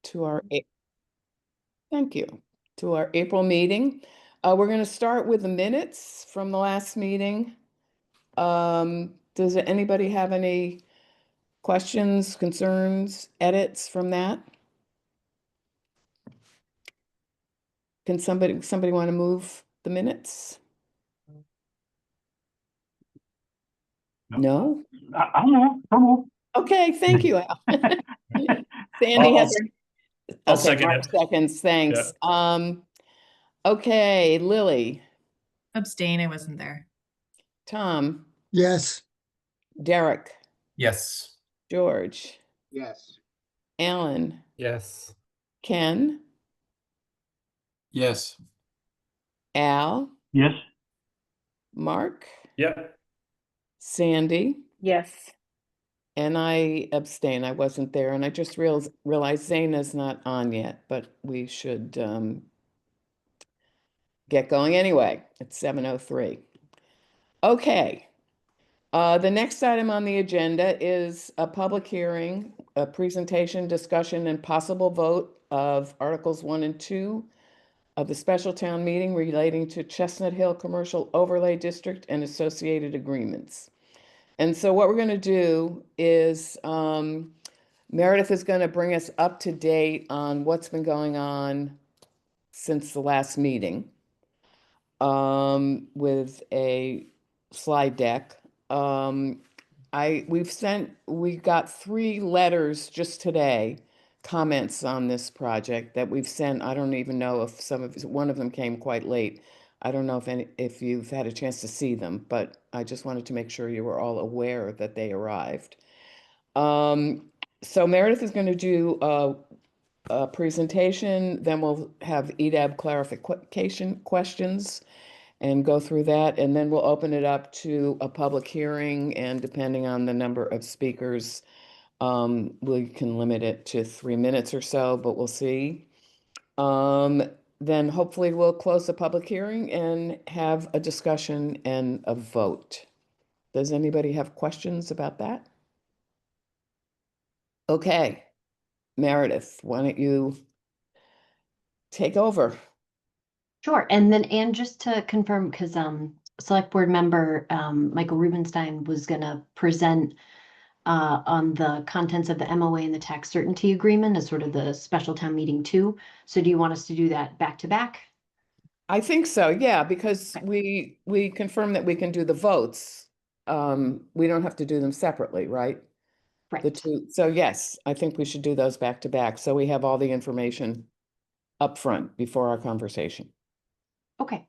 to our, thank you, to our April meeting. We're going to start with the minutes from the last meeting. Does anybody have any questions, concerns, edits from that? Can somebody want to move the minutes? No? I'll move. Okay, thank you, Al. Sandy I'll has. I'll Okay, second Mark it. seconds, thanks. Okay, Lily, Abstain, I wasn't there. Tom, Yes. Derek, Yes. George, Yes. Alan, Yes. Ken, Yes. Al, Yes. Mark, Yep. Sandy, Yes. and I abstain. I wasn't there, and I just realized Zaina's not on yet, but we should get going anyway. It's 7:03. Okay. The next item on the agenda is a public hearing, a presentation, discussion, and possible vote of Articles 1 and 2 of the special town meeting relating to Chestnut Hill Commercial Overlay District and associated agreements. And so what we're going to do is Meredith is going to bring us up to date on what's been going on since the last meeting with a slide deck. We got 3 letters just today, comments on this project that we've sent. I don't even know if one of them came quite late. I don't know if you've had a chance to see them, but I just wanted to make sure you were all aware that they arrived. So Meredith is going to do a presentation, then we'll have EDAB clarification questions and go through that, and then we'll open it up to a public hearing, and depending on the number of speakers, we can limit it to 3 minutes or so, but we'll see. Then hopefully we'll close the public hearing and have a discussion and a vote. Does anybody have questions about that? Okay, Meredith, why don't you take over? Sure. And then, Anne, just to confirm, because Select Board Member Michael Rubenstein was going to present on the contents of the MOA and the tax certainty agreement as sort of the special town meeting too. So do you want us to do that back to back? I think so, yeah, because we confirmed that we can do the votes. We don't have to do them separately, right? The Right. two. So yes, I think we should do those back to back, so we have all the information up front before our conversation. Okay.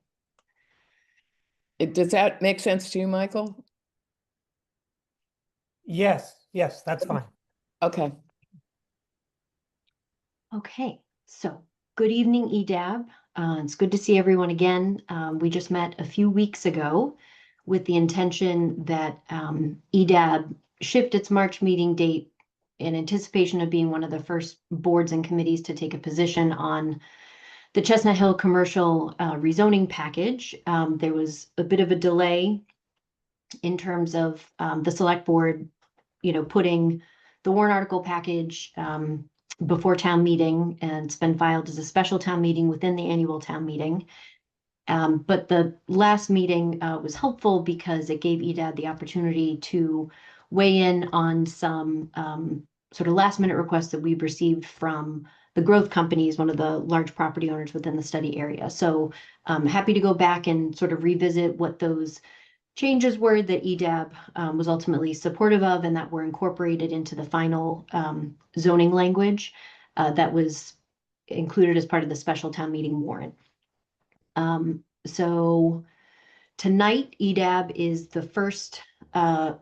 Does that make sense to you, Michael? Yes, that's fine. Okay. Okay. So good evening, EDAB. It's good to see everyone again. We just met a few weeks ago with the intention that EDAB shift its March meeting date in anticipation of being one of the first boards and committees to take a position on the Chestnut Hill commercial rezoning package. There was a bit of a delay in terms of the select board, putting the warrant article package before town meeting, and it's been filed as a special town meeting within the annual town meeting. But the last meeting was helpful because it gave EDAB the opportunity to weigh in on some sort of last minute requests that we've received from the growth companies, one of the large property owners within the study area. So I'm happy to go back and sort of revisit what those changes were that EDAB was ultimately supportive of and that were incorporated into the final zoning language that was included as part of the special town meeting warrant. So tonight, EDAB is the first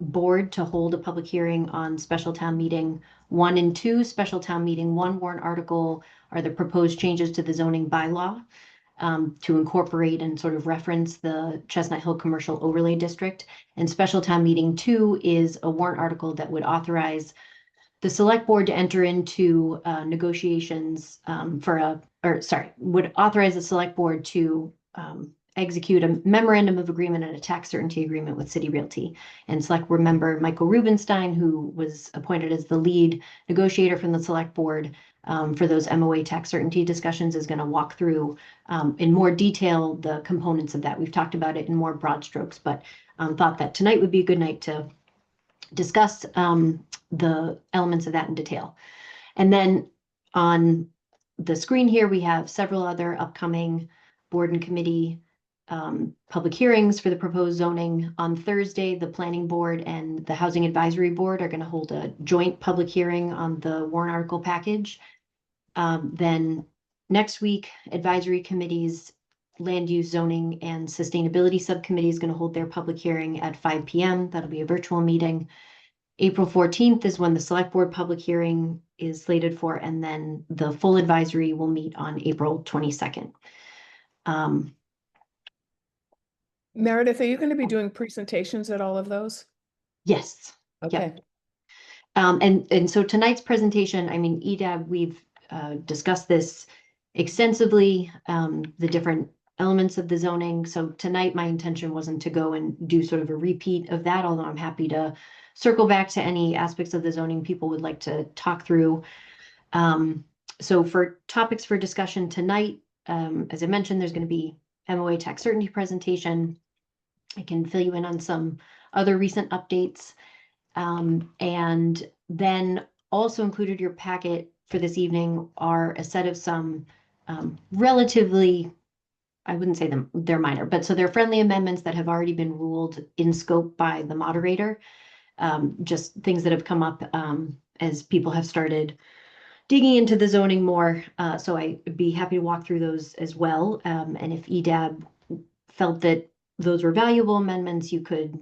board to hold a public hearing on special town meeting 1 and 2. Special town meeting 1 warrant article are the proposed changes to the zoning bylaw to incorporate and sort of reference the Chestnut Hill Commercial Overlay District. And special town meeting 2 is a warrant article that would authorize the select board to enter into negotiations would authorize the select board to execute a memorandum of agreement and a tax certainty agreement with City Realty. And select board member Michael Rubenstein, who was appointed as the lead negotiator from the select board, for those MOA tax certainty discussions is going to walk through in more detail the components of that. We've talked about it in more broad strokes, but thought that tonight would be a good night to discuss the elements of that in detail. And then on the screen here, we have several other upcoming board and committee public hearings for the proposed zoning. On Thursday, the Planning Board and the Housing Advisory Board are going to hold a joint public hearing on the warrant article package. Then next week, advisory committees, land use, zoning, and sustainability subcommittee is going to hold their public hearing at 5 p.m. That'll be a virtual meeting. April 14th is when the select board public hearing is slated for, and then the full advisory will meet on April 22nd. Meredith, are you going to be doing presentations at all of those? Yes. Okay. And so tonight's presentation, I mean, EDAB, we've discussed this extensively, the different elements of the zoning. So tonight, my intention wasn't to go and do sort of a repeat of that, although I'm happy to circle back to any aspects of the zoning people would like to talk through. So for topics for discussion tonight, as I mentioned, there's going to be MOA tax certainty presentation. I can fill you in on some other recent updates. And then also included your packet for this evening are a set of some relatively, I wouldn't say they're minor, but so they're friendly amendments that have already been ruled in scope by the moderator. Just things that have come up as people have started digging into the zoning more. So I'd be happy to walk through those as well. And if EDAB felt that those were valuable amendments, you could,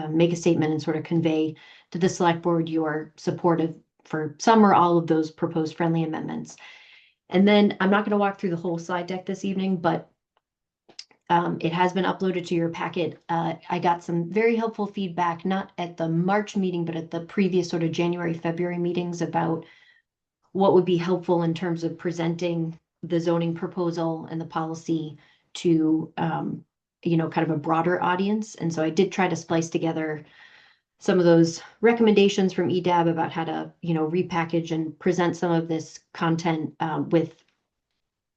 make a statement and sort of convey to the select board your support for some or all of those proposed friendly amendments. And then I'm not going to walk through the whole slide deck this evening, but it has been uploaded to your packet. I got some very helpful feedback, not at the March meeting, but at the previous sort of January, February meetings about what would be helpful in terms of presenting the zoning proposal and the policy to, kind of a broader audience. And so I did try to splice together some of those recommendations from EDAB about how to, repackage and present some of this content with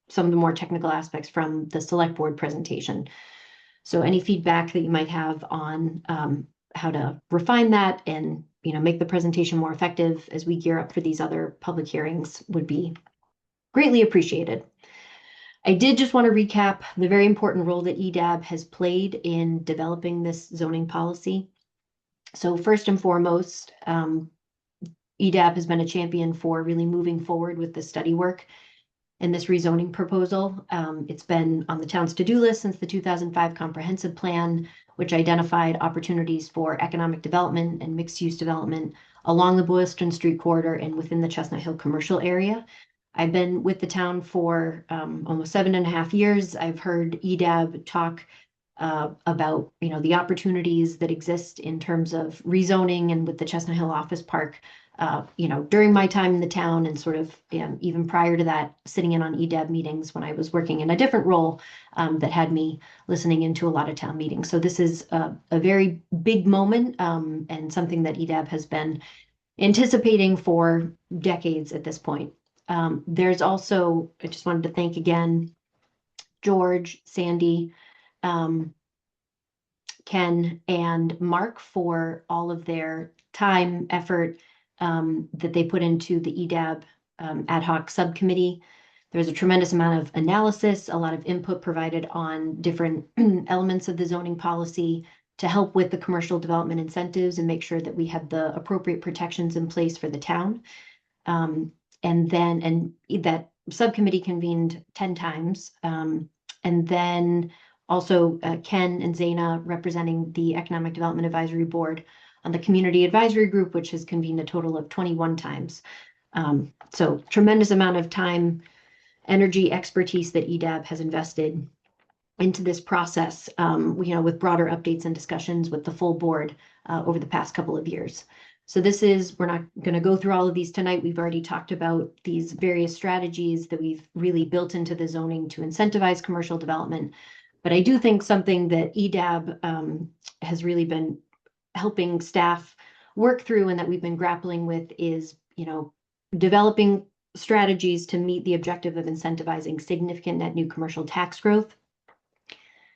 some of the more technical aspects from the select board presentation. So any feedback that you might have on how to refine that and, make the presentation more effective as we gear up for these other public hearings would be greatly appreciated. I did just want to recap the very important role that EDAB has played in developing this zoning policy. So first and foremost, EDAB has been a champion for really moving forward with the study work in this rezoning proposal. It's been on the town's to-do list since the 2005 comprehensive plan, which identified opportunities for economic development and mixed-use development along the Boylston Street corridor and within the Chestnut Hill commercial area. I've been with the town for almost 7.5 years. I've heard EDAB talk about, the opportunities that exist in terms of rezoning and with the Chestnut Hill Office Park, during my time in the town and sort of even prior to that, sitting in on EDAB meetings when I was working in a different role that had me listening into a lot of town meetings. So this is a very big moment and something that EDAB has been anticipating for decades at this point. There's also, I just wanted to thank again, George, Sandy, Ken, and Mark for all of their time, effort, that they put into the EDAB ad hoc subcommittee. There's a tremendous amount of analysis, a lot of input provided on different elements of the zoning policy to help with the commercial development incentives and make sure that we have the appropriate protections in place for the town. And that subcommittee convened 10 times. And then also Ken and Zaina representing the Economic Development Advisory Board on the Community Advisory Group, which has convened a total of 21 times. So tremendous amount of time, energy, expertise that EDAB has invested into this process, with broader updates and discussions with the full board over the past couple of years. So we're not going to go through all of these tonight. We've already talked about these various strategies that we've really built into the zoning to incentivize commercial development. But I do think something that EDAB has really been helping staff work through and that we've been grappling with is, developing strategies to meet the objective of incentivizing significant net new commercial tax growth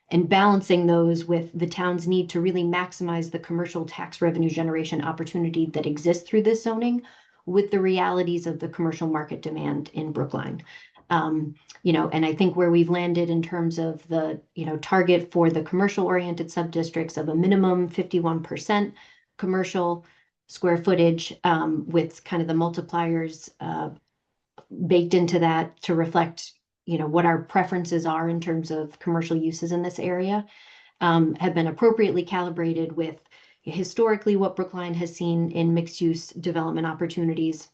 and balancing those with the town's need to really maximize the commercial tax revenue generation opportunity that exists through this zoning with the realities of the commercial market demand in Brookline. And I think where we've landed in terms of the, target for the commercial oriented subdistricts of a minimum 51% commercial square footage, with kind of the multipliers baked into that to reflect, what our preferences are in terms of commercial uses in this area, have been appropriately calibrated with historically what Brookline has seen in mixed use development opportunities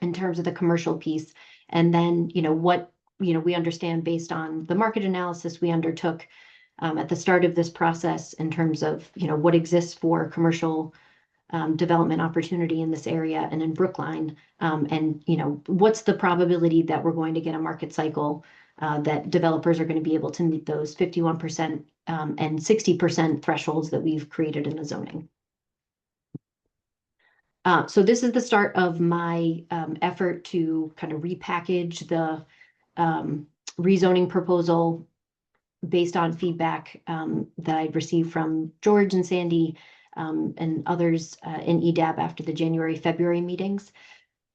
in terms of the commercial piece. And then, what, we understand based on the market analysis we undertook at the start of this process in terms of, what exists for commercial development opportunity in this area and in Brookline. And, what's the probability that we're going to get a market cycle that developers are going to be able to meet those 51% and 60% thresholds that we've created in the zoning. So this is the start of my effort to kind of repackage the rezoning proposal based on feedback that I'd received from George and Sandy and others in EDAB after the January-February meetings.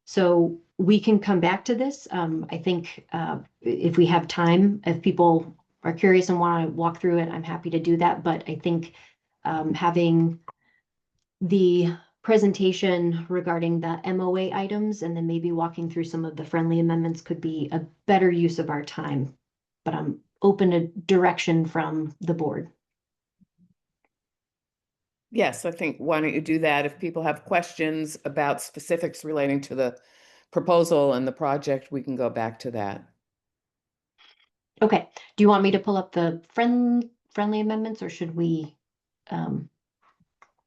So we can come back to this. I think if we have time, if people are curious and want to walk through it, I'm happy to do that. But I think having the presentation regarding the MOA items and then maybe walking through some of the friendly amendments could be a better use of our time. But I'm open to direction from the board. Yes, I think, why don't you do that? If people have questions about specifics relating to the proposal and the project, we can go back to that. Okay, do you want me to pull up the friendly amendments or should we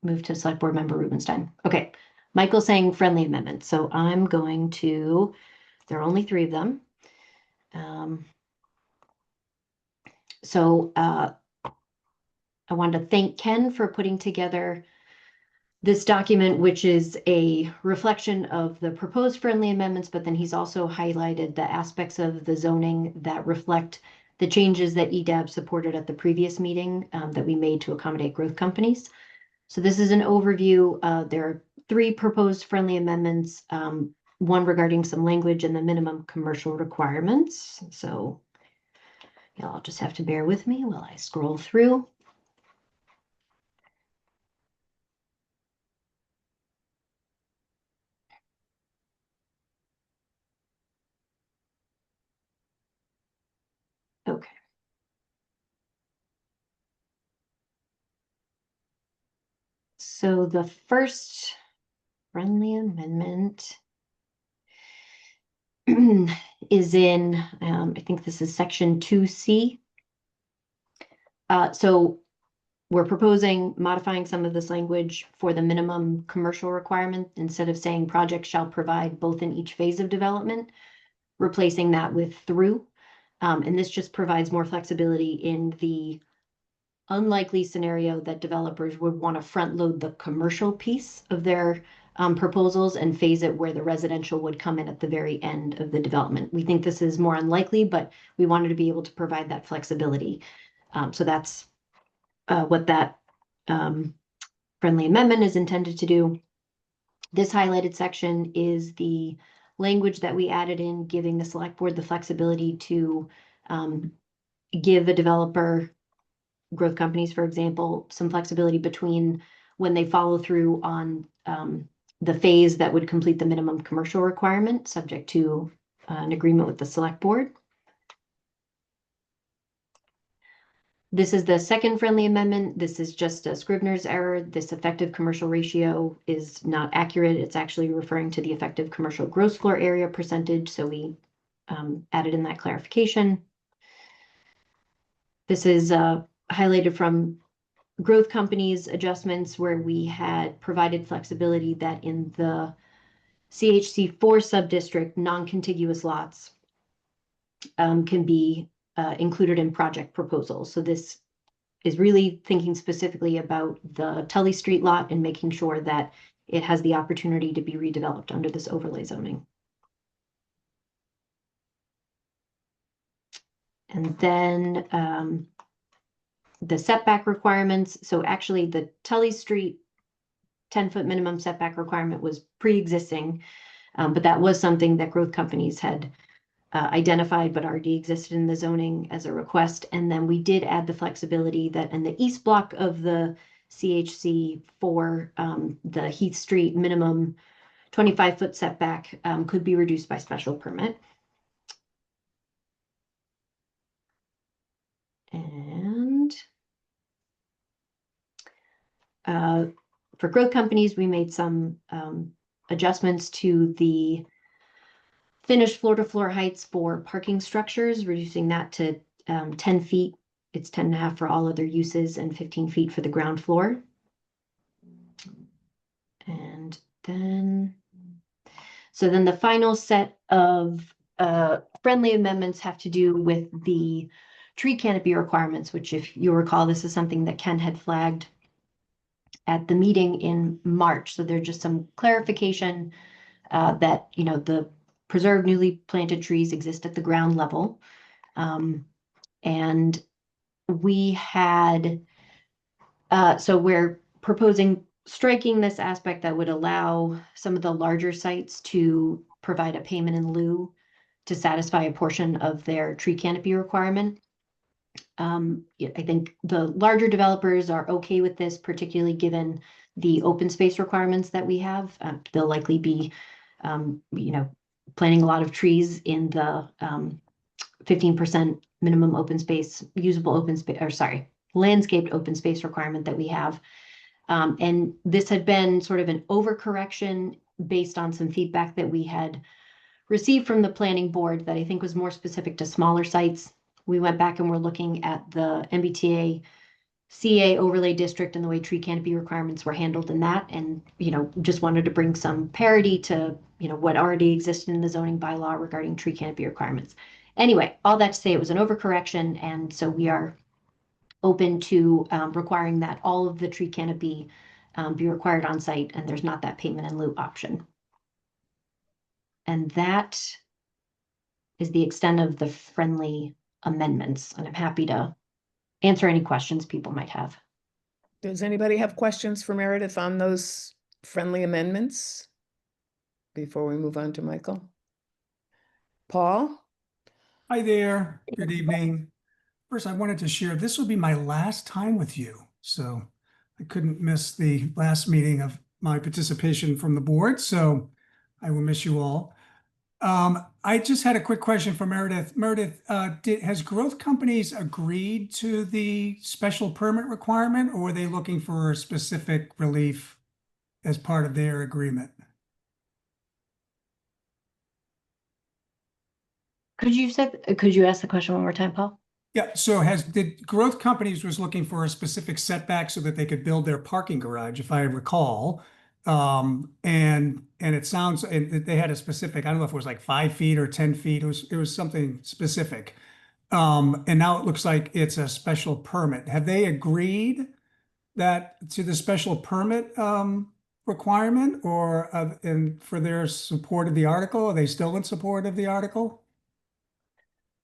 move to Select Board Member Rubenstein? Okay, Michael's saying friendly amendments, so I'm going to, there are only 3 of them. I wanted to thank Ken for putting together this document, which is a reflection of the proposed friendly amendments, but then he's also highlighted the aspects of the zoning that reflect the changes that EDAB supported at the previous meeting that we made to accommodate growth companies. So this is an overview. There are 3 proposed friendly amendments, one regarding some language in the minimum commercial requirements. So I'll just have to bear with me while I scroll through. Okay. So the first friendly amendment is in, I think this is section 2C. So we're proposing modifying some of this language for the minimum commercial requirement. Instead of saying project shall provide both in each phase of development, replacing that with through. And this just provides more flexibility in the unlikely scenario that developers would want to front load the commercial piece of their proposals and phase it where the residential would come in at the very end of the development. We think this is more unlikely, but we wanted to be able to provide that flexibility. So that's what that friendly amendment is intended to do. This highlighted section is the language that we added in, giving the select board the flexibility to give a developer, growth companies, for example, some flexibility between when they follow through on the phase that would complete the minimum commercial requirement, subject to an agreement with the select board. This is the second friendly amendment. This is just a Scrivener's error. This effective commercial ratio is not accurate. It's actually referring to the effective commercial gross floor area percentage. So we added in that clarification. This is highlighted from growth companies adjustments where we had provided flexibility that in the CHC4 subdistrict, non-contiguous lots can be included in project proposals. So this is really thinking specifically about the Tully Street lot and making sure that it has the opportunity to be redeveloped under this overlay zoning. And then the setback requirements. So actually the Tully Street 10-foot minimum setback requirement was pre-existing, but that was something that growth companies had identified but already existed in the zoning as a request. And then we did add the flexibility that in the east block of the CHC for the Heath Street minimum 25-foot setback could be reduced by special permit. And for growth companies, we made some adjustments to the finished floor-to-floor heights for parking structures, reducing that to 10 feet. It's 10.5 for all other uses and 15 feet for the ground floor. And then, so then the final set of friendly amendments have to do with the tree canopy requirements, which if you recall, this is something that Ken had flagged at the meeting in March. So there's just some clarification that, you know, the preserved newly planted trees exist at the ground level. And we had, so we're proposing striking this aspect that would allow some of the larger sites to provide a payment in lieu to satisfy a portion of their tree canopy requirement. I think the larger developers are okay with this, particularly given the open space requirements that we have. They'll likely be, you know, planting a lot of trees in the 15% minimum open space, usable open space, or sorry, landscaped open space requirement that we have. And this had been sort of an overcorrection based on some feedback that we had received from the planning board that I think was more specific to smaller sites. We went back and we're looking at the MBTA CA overlay district and the way tree canopy requirements were handled in that. And, you know, just wanted to bring some parity to, you know, what already existed in the zoning bylaw regarding tree canopy requirements. Anyway, all that to say it was an overcorrection. And so we are open to requiring that all of the tree canopy be required on site, and there's not that payment in lieu option. And that is the extent of the friendly amendments, and I'm happy to answer any questions people might have. Does anybody have questions for Meredith on those friendly amendments before we move on to Michael? Paul? Hi there. Good evening. First, I wanted to share, this will be my last time with you. So I couldn't miss the last meeting of my participation from the board. So I will miss you all. I just had a quick question for Meredith. Meredith, has growth companies agreed to the special permit requirement, or were they looking for a specific relief as part of their agreement? Could you ask the question one more time, Paul? Yeah, so did growth companies was looking for a specific setback so that they could build their parking garage, if I recall. And it sounds, and they had a specific, I don't know if it was like 5 feet or 10 feet. It was something specific. And now it looks like it's a special permit. Have they agreed to the special permit requirement, or and for their support of the article? Are they still in support of the article?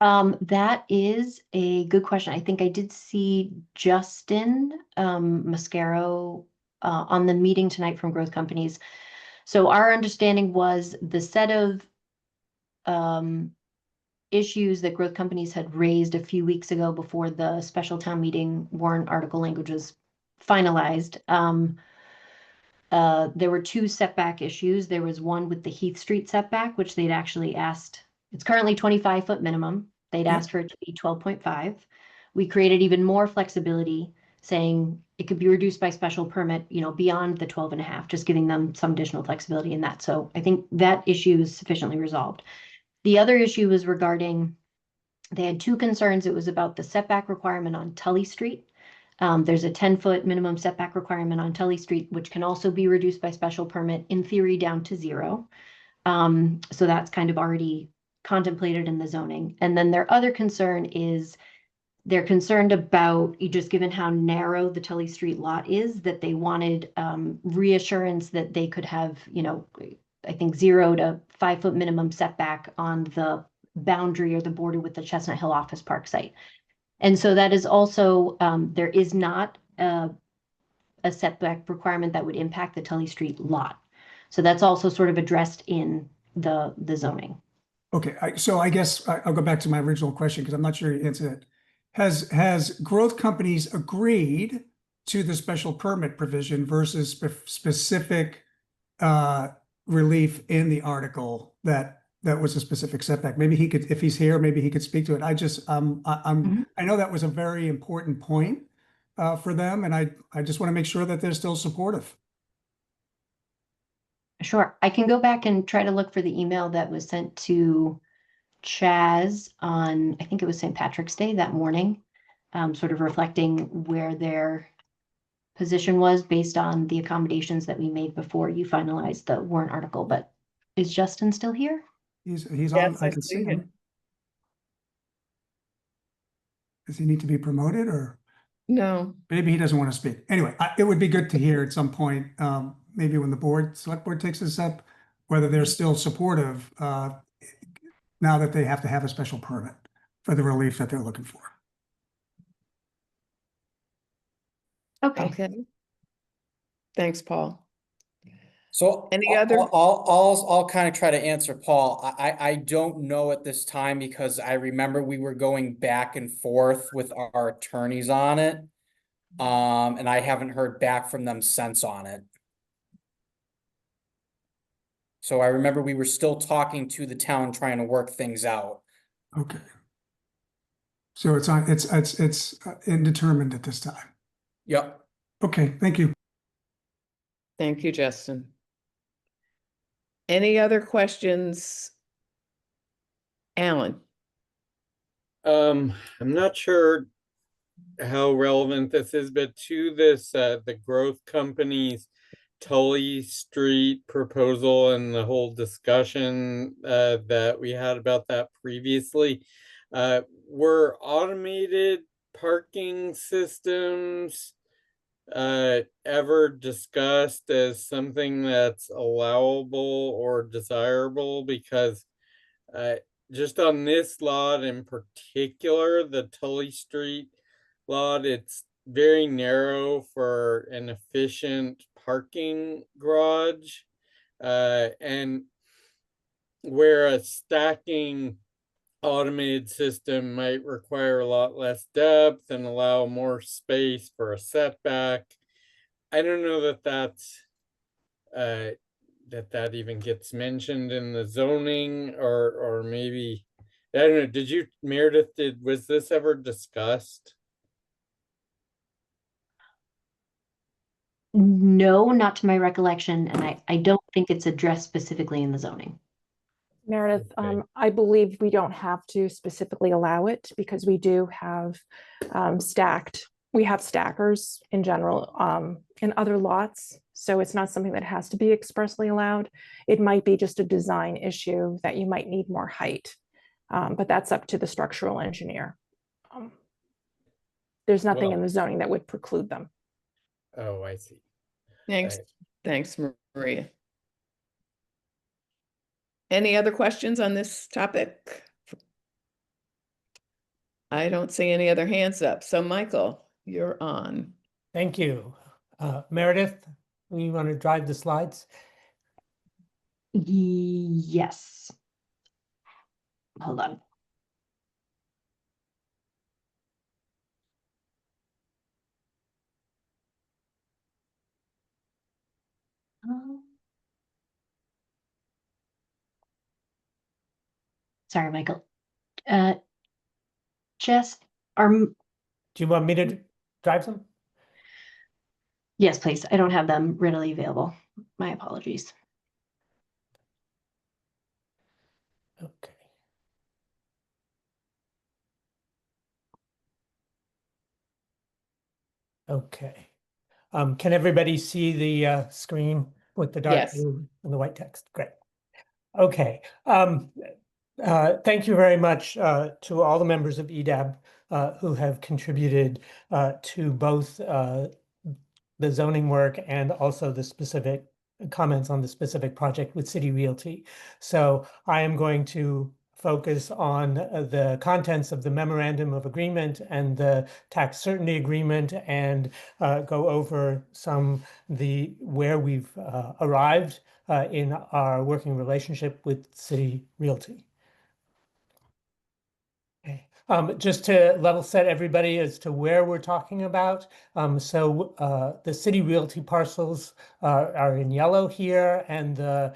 That is a good question. I think I did see Justin Mascaro on the meeting tonight from growth companies. So our understanding was the set of issues that growth companies had raised a few weeks ago before the special town meeting warrant article language was finalized. There were 2 setback issues. There was one with the Heath Street setback, which they'd actually asked. It's currently 25-foot minimum. They'd asked for it to be 12.5. We created even more flexibility, saying it could be reduced by special permit, you know, beyond the 12.5, just giving them some additional flexibility in that. So I think that issue is sufficiently resolved. The other issue was regarding, they had 2 concerns. It was about the setback requirement on Tully Street. There's a 10-foot minimum setback requirement on Tully Street, which can also be reduced by special permit, in theory, down to 0. So that's kind of already contemplated in the zoning. And then their other concern is they're concerned about, just given how narrow the Tully Street lot is, that they wanted reassurance that they could have, you know, I think 0 to 5 foot minimum setback on the boundary or the border with the Chestnut Hill Office Park site. And so that is also, there is not a setback requirement that would impact the Tully Street lot. So that's also sort of addressed in the zoning. Okay, so I guess I'll go back to my original question because I'm not sure you answered it. Has growth companies agreed to the special permit provision versus specific relief in the article that was a specific setback? Maybe he could, if he's here, maybe he could speak to it. I know that was a very important point for them, and I just want to make sure that they're still supportive. Sure, I can go back and try to look for the email that was sent to Chaz on, I think it was St. Patrick's Day that morning, sort of reflecting where their position was based on the accommodations that we made before you finalized the warrant article. But is Justin still here? He's Yes, on, I I can see see him. Does he need to be promoted, or No, maybe he doesn't want to speak? Anyway, it would be good to hear at some point, maybe when the select board takes this up, whether they're still supportive now that they have to have a special permit for the relief that they're looking for. Okay. okay. Thanks, Paul. So Any other- I'll kind of try to answer Paul. I don't know at this time because I remember we were going back and forth with our attorneys on it. And I haven't heard back from them since on it. So I remember we were still talking to the town, trying to work things out. Okay. So it's indeterminate at this time. Yep. Okay, thank you. Thank you, Justin. Any other questions? Alan? I'm not sure how relevant this is, but to this, the growth company's Tully Street proposal and the whole discussion that we had about that previously, were automated parking systems ever discussed as something that's allowable or desirable? Because just on this lot in particular, the Tully Street lot, it's very narrow for an efficient parking garage, and where a stacking automated system might require a lot less depth and allow more space for a setback. I don't know that that's that even gets mentioned in the zoning, or maybe, I don't know. Did you, Meredith, was this ever discussed? No, not to my recollection, and I don't think it's addressed specifically in the zoning. Meredith, Okay. I believe we don't have to specifically allow it because we do have we have stackers in general in other lots. So it's not something that has to be expressly allowed. It might be just a design issue that you might need more height, but that's up to the structural engineer. There's nothing in Well- the zoning that would preclude them. Oh, I see. Thanks, Right. thanks, Maria. Any other questions on this topic? I don't see any other hands up. So Michael, you're on. Thank you. Meredith, you want to drive the slides? Yes. Hold on. Sorry, Michael. Jess, Do you want me to drive them? yes, please. I don't have them readily available. My apologies. Okay. Okay. Can everybody see the screen with the dark Yes. blue and the white text? Great. Okay. Thank you very much to all the members of EDAB who have contributed to both the zoning work and also the specific comments on the specific project with City Realty. So I am going to focus on the contents of the memorandum of agreement and the tax certainty agreement, and go over where we've arrived in our working relationship with City Realty. Okay. Just to level set everybody as to where we're talking about. The City Realty parcels are in yellow here, and the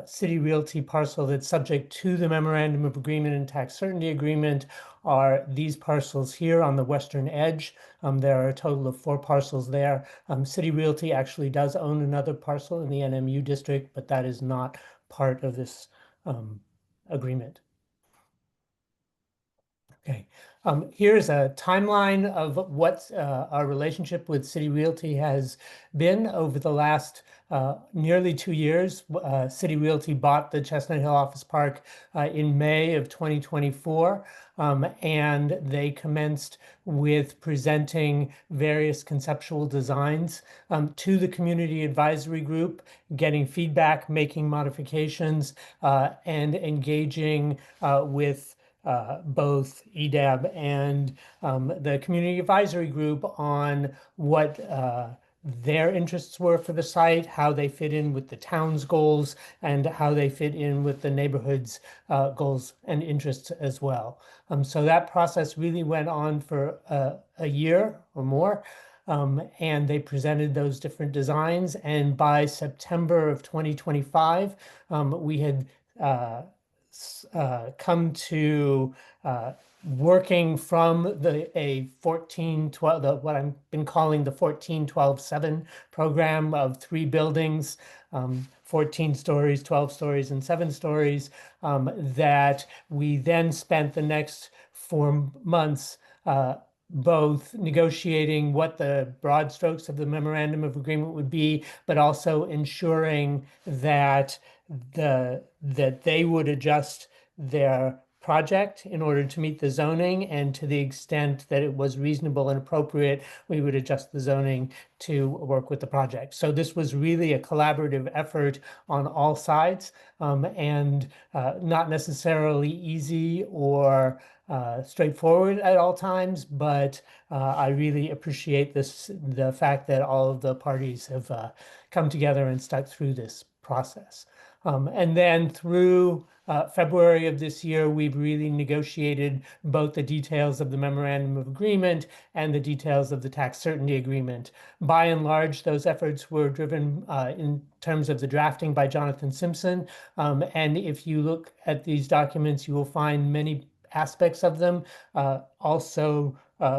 City Realty parcel that's subject to the memorandum of agreement and tax certainty agreement are these parcels here on the western edge. There are a total of 4 parcels there. City Realty actually does own another parcel in the NMU district, but that is not part of this agreement. Okay, here's a timeline of what our relationship with City Realty has been over the last nearly 2 years. City Realty bought the Chestnut Hill Office Park in May of 2024, and they commenced with presenting various conceptual designs to the Community Advisory Group, getting feedback, making modifications, and engaging with both EDAB and the Community Advisory Group on what their interests were for the site, how they fit in with the town's goals, and how they fit in with the neighborhood's goals and interests as well. So that process really went on for a year or more. And they presented those different designs. And by September of 2025, we had come to working from a 14-12, what I've been calling the 14-12-7 program of 3 buildings, 14 stories, 12 stories, and 7 stories, that we then spent the next 4 months both negotiating what the broad strokes of the memorandum of agreement would be, but also ensuring that they would adjust their project in order to meet the zoning, and to the extent that it was reasonable and appropriate, we would adjust the zoning to work with the project. So this was really a collaborative effort on all sides, and not necessarily easy or straightforward at all times, but I really appreciate the fact that all of the parties have come together and stuck through this process. And then through February of this year, we've really negotiated both the details of the memorandum of agreement and the details of the tax certainty agreement. By and large, those efforts were driven in terms of the drafting by Jonathan Simpson. And if you look at these documents, you will find many aspects of them also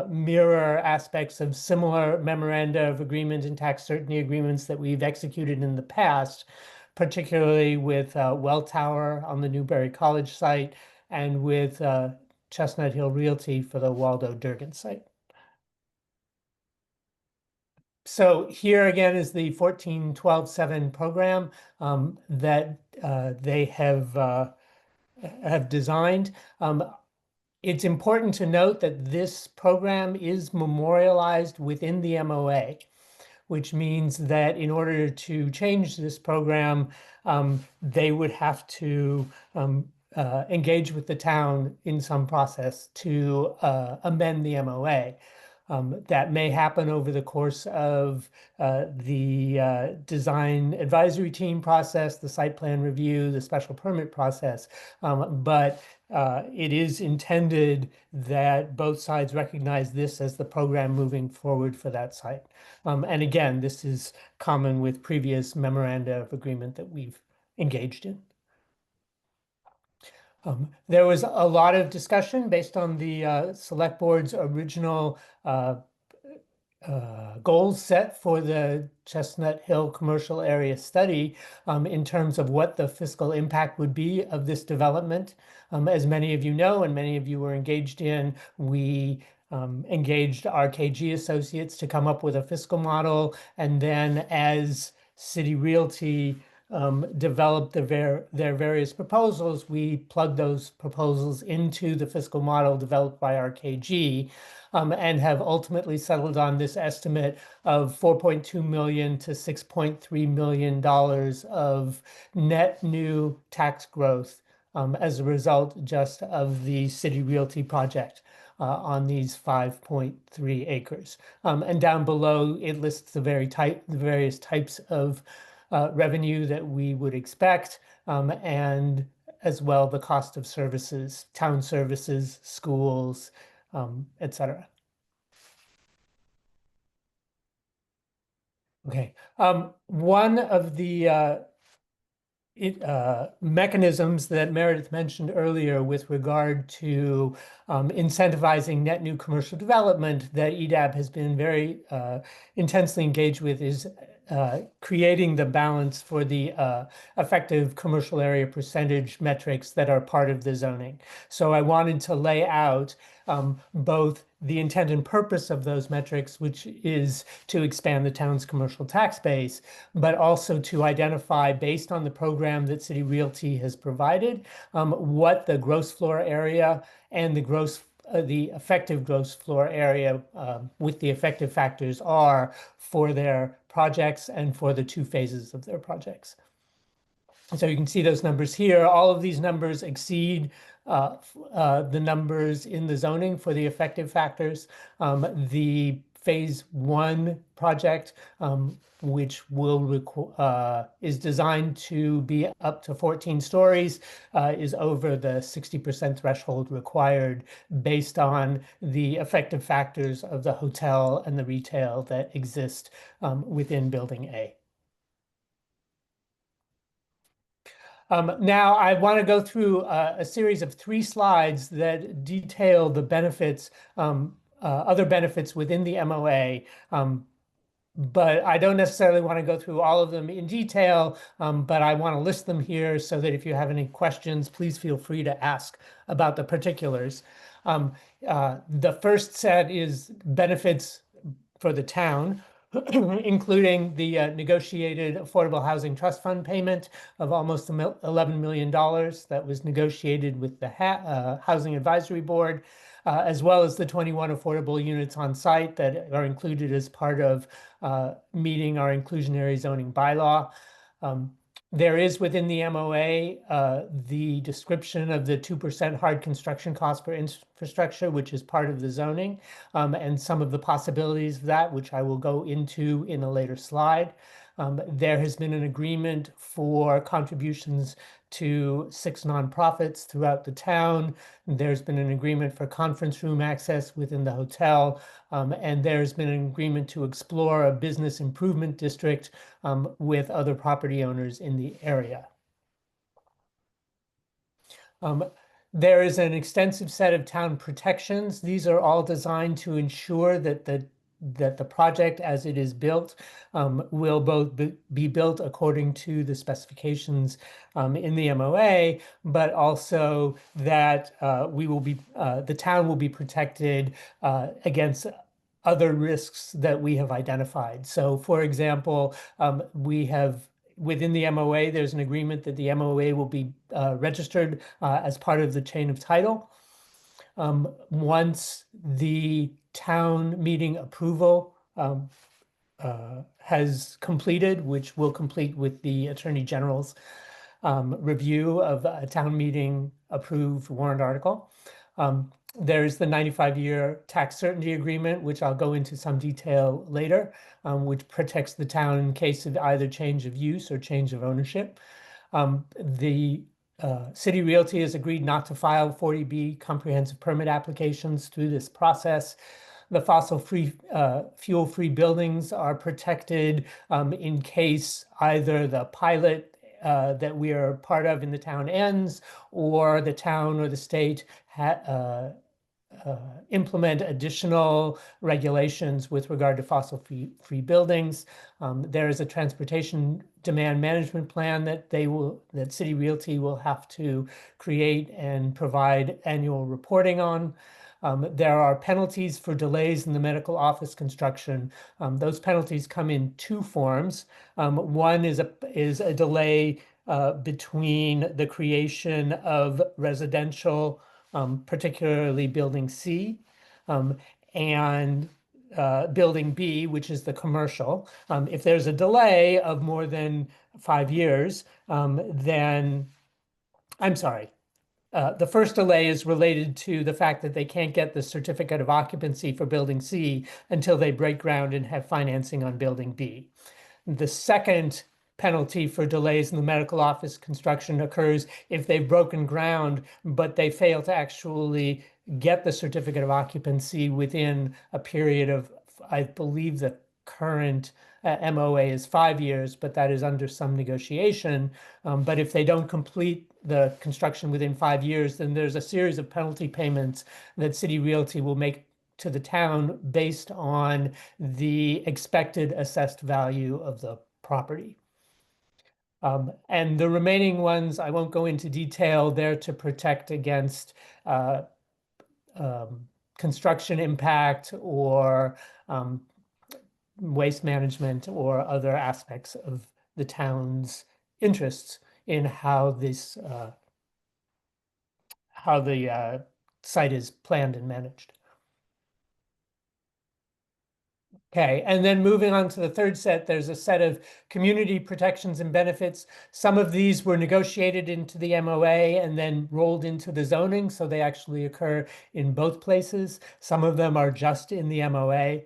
mirror aspects of similar memoranda of agreement and tax certainty agreements that we've executed in the past, particularly with Welltower on the Newberry College site, and with Chestnut Hill Realty for the Waldo Durgan site. So here again is the 14-12-7 program that they have designed. It's important to note that this program is memorialized within the MOA, which means that in order to change this program, they would have to engage with the town in some process to amend the MOA. That may happen over the course of the design advisory team process, the site plan review, the special permit process, but it is intended that both sides recognize this as the program moving forward for that site. And again, this is common with previous memoranda of agreement that we've engaged in. There was a lot of discussion based on the select board's original goals set for the Chestnut Hill commercial area study in terms of what the fiscal impact would be of this development. As many of you know, and many of you were engaged in, we engaged RKG Associates to come up with a fiscal model, and then as City Realty developed their various proposals, we plugged those proposals into the fiscal model developed by RKG, and have ultimately settled on this estimate of $4.2 million to $6.3 million of net new tax growth as a result just of the City Realty project on these 5.3 acres. And down below, it lists the various types of revenue that we would expect, and as well the cost of services, town services, schools, et cetera. Okay, one of the mechanisms that Meredith mentioned earlier with regard to incentivizing net new commercial development that EDAB has been very intensely engaged with is creating the balance for the effective commercial area percentage metrics that are part of the zoning. So I wanted to lay out both the intent and purpose of those metrics, which is to expand the town's commercial tax base, but also to identify, based on the program that City Realty has provided, what the gross floor area and the effective gross floor area with the effective factors are for their projects and for the 2 phases of their projects. So you can see those numbers here. All of these numbers exceed the numbers in the zoning for the effective factors. The phase 1 project, which is designed to be up to 14 stories, is over the 60% threshold required based on the effective factors of the hotel and the retail that exist within Building A. Now, I want to go through a series of 3 slides that detail the benefits, other benefits within the MOA, but I don't necessarily want to go through all of them in detail, but I want to list them here so that if you have any questions, please feel free to ask about the particulars. The first set is benefits for the town, including the negotiated Affordable Housing Trust Fund payment of almost $11 million that was negotiated with the Housing Advisory Board, as well as the 21 affordable units on site that are included as part of meeting our inclusionary zoning bylaw. There is within the MOA the description of the 2% hard construction cost per infrastructure, which is part of the zoning, and some of the possibilities of that, which I will go into in a later slide. There has been an agreement for contributions to 6 nonprofits throughout the town. There's been an agreement for conference room access within the hotel, and there's been an agreement to explore a business improvement district with other property owners in the area. There is an extensive set of town protections. These are all designed to ensure that the project as it is built will both be built according to the specifications in the MOA, but also that the town will be protected against other risks that we have identified. So for example, within the MOA, there's an agreement that the MOA will be registered as part of the chain of title. Once the town meeting approval has completed, which will complete with the Attorney General's review of a town meeting approved warrant article. There's the 95-year tax certainty agreement, which I'll go into some detail later, which protects the town in case of either change of use or change of ownership. The City Realty has agreed not to file 40B comprehensive permit applications through this process. The fossil-free, fuel-free buildings are protected in case either the pilot that we are part of in the town ends, or the town or the state implement additional regulations with regard to fossil-free buildings. There is a transportation demand management plan that City Realty will have to create and provide annual reporting on. There are penalties for delays in the medical office construction. Those penalties come in 2 forms. One is a delay between the creation of residential, particularly Building C, and Building B, which is the commercial. If there's a delay of more than 5 years, then, I'm sorry, The first delay is related to the fact that they can't get the certificate of occupancy for building C until they break ground and have financing on building B. The second penalty for delays in the medical office construction occurs if they've broken ground, but they fail to actually get the certificate of occupancy within a period of, I believe the current MOA is 5 years, but that is under some negotiation. But if they don't complete the construction within 5 years, then there's a series of penalty payments that City Realty will make to the town based on the expected assessed value of the property. And the remaining ones, I won't go into detail. They're to protect against construction impact or waste management or other aspects of the town's interests in how this how the site is planned and managed. Okay, and then moving on to the third set, there's a set of community protections and benefits. Some of these were negotiated into the MOA and then rolled into the zoning, so they actually occur in both places. Some of them are just in the MOA.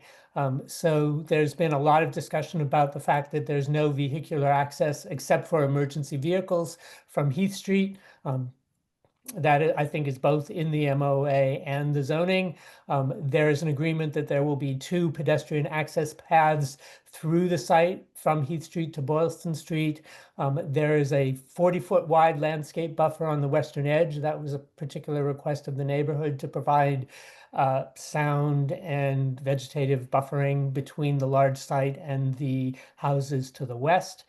So there's been a lot of discussion about the fact that there's no vehicular access except for emergency vehicles from Heath Street. That I think is both in the MOA and the zoning. There is an agreement that there will be 2 pedestrian access paths through the site from Heath Street to Boylston Street. There is a 40-foot wide landscape buffer on the western edge. That was a particular request of the neighborhood to provide sound and vegetative buffering between the large site and the houses to the west.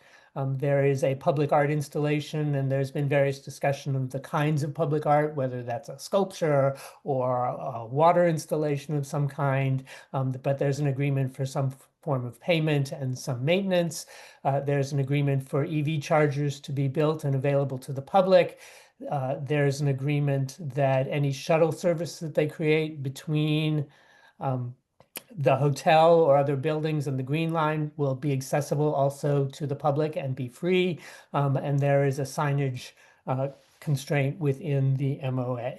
There is a public art installation, and there's been various discussion of the kinds of public art, whether that's a sculpture or a water installation of some kind, but there's an agreement for some form of payment and some maintenance. There's an agreement for EV chargers to be built and available to the public. There's an agreement that any shuttle service that they create between the hotel or other buildings and the Green Line will be accessible also to the public and be free. And there is a signage constraint within the MOA.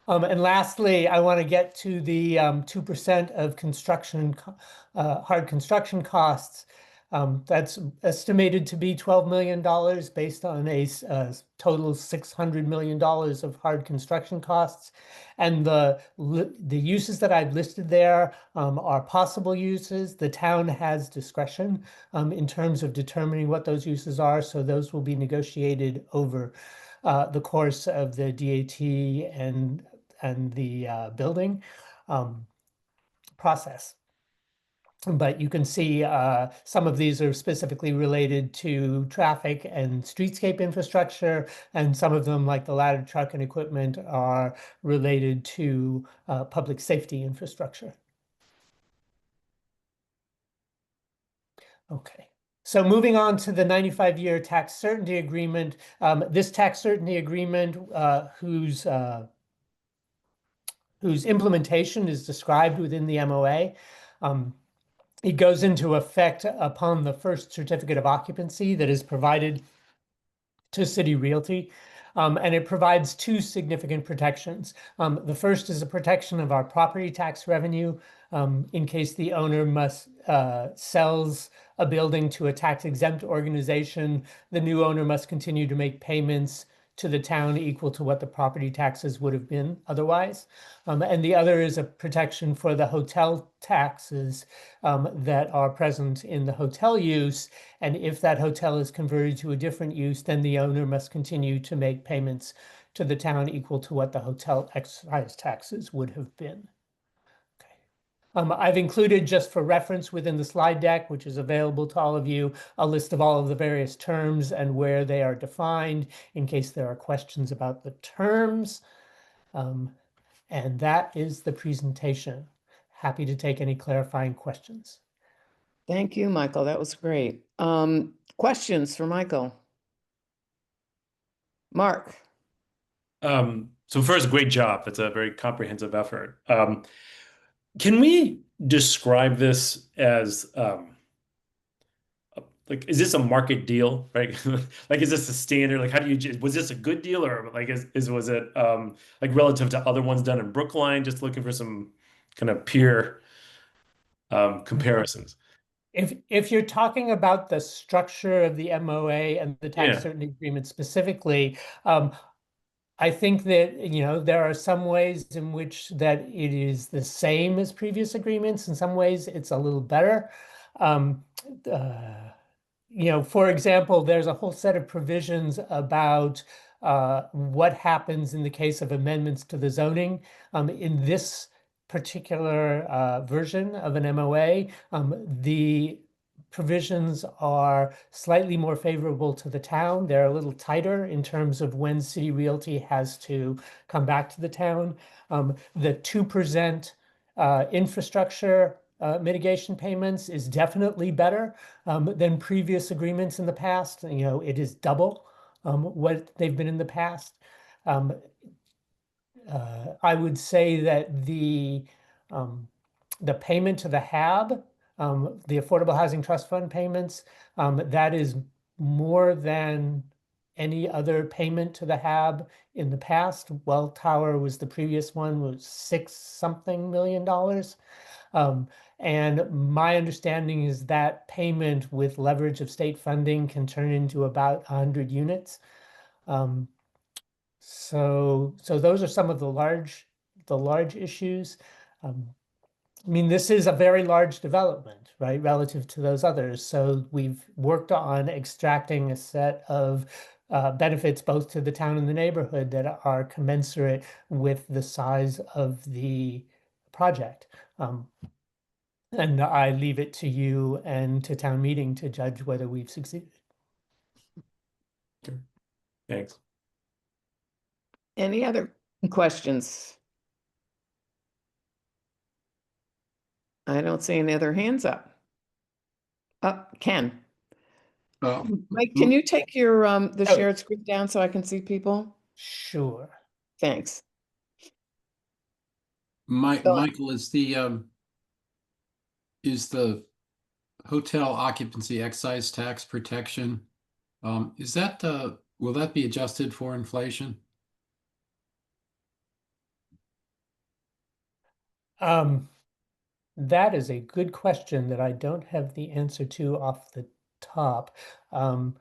And lastly, I want to get to the 2% of construction, hard construction costs. That's estimated to be $12 million based on a total $600 million of hard construction costs. And the uses that I've listed there are possible uses. The town has discretion in terms of determining what those uses are. So those will be negotiated over the course of the DAT and the building process. But you can see some of these are specifically related to traffic and streetscape infrastructure, and some of them, like the ladder truck and equipment, are related to public safety infrastructure. Okay, so moving on to the 95-year tax certainty agreement. This tax certainty agreement, whose implementation is described within the MOA, it goes into effect upon the first certificate of occupancy that is provided to City Realty. And it provides 2 significant protections. The first is a protection of our property tax revenue in case the owner sells a building to a tax-exempt organization. The new owner must continue to make payments to the town equal to what the property taxes would have been otherwise. And the other is a protection for the hotel taxes that are present in the hotel use. And if that hotel is converted to a different use, then the owner must continue to make payments to the town equal to what the hotel excise taxes would have been. I've included, just for reference within the slide deck, which is available to all of you, a list of all of the various terms and where they are defined in case there are questions about the terms. And that is the presentation. Happy to take any clarifying questions. Thank you, Michael. That was great. Questions for Michael? Mark? So first, great job. That's a very comprehensive effort. Can we describe this as like, is this a market deal, right? Like, is this a standard? Like, how do you, was this a good deal, or like, was it, like relative to other ones done in Brookline? Just looking for some kind of peer, comparisons. If you're talking about the structure of the MOA and the tax Yeah. certainty agreement specifically, I think that, there are some ways in which that it is the same as previous agreements. In some ways, it's a little better. For example, there's a whole set of provisions about what happens in the case of amendments to the zoning. In this particular version of an MOA, the provisions are slightly more favorable to the town. They're a little tighter in terms of when City Realty has to come back to the town. The 2% infrastructure mitigation payments is definitely better than previous agreements in the past. It is double what they've been in the past. I would say that the payment to the HAB, the Affordable Housing Trust Fund payments, that is more than any other payment to the HAB in the past. Welltower was the previous one, was $6-something million. And my understanding is that payment with leverage of state funding can turn into about 100 units. So those are some of the large issues. This is a very large development, right, relative to those others. So we've worked on extracting a set of benefits both to the town and the neighborhood that are commensurate with the size of the project. And I leave it to you and to town meeting to judge whether we've succeeded. Thanks. Any other questions? I don't see any other hands up. Ken. Mike, can you take your the Oh. shared screen down so I can see people? Sure. Thanks. So- Michael, is the hotel occupancy excise tax protection, is that, will that be adjusted for inflation? That is a good question that I don't have the answer to off the top. I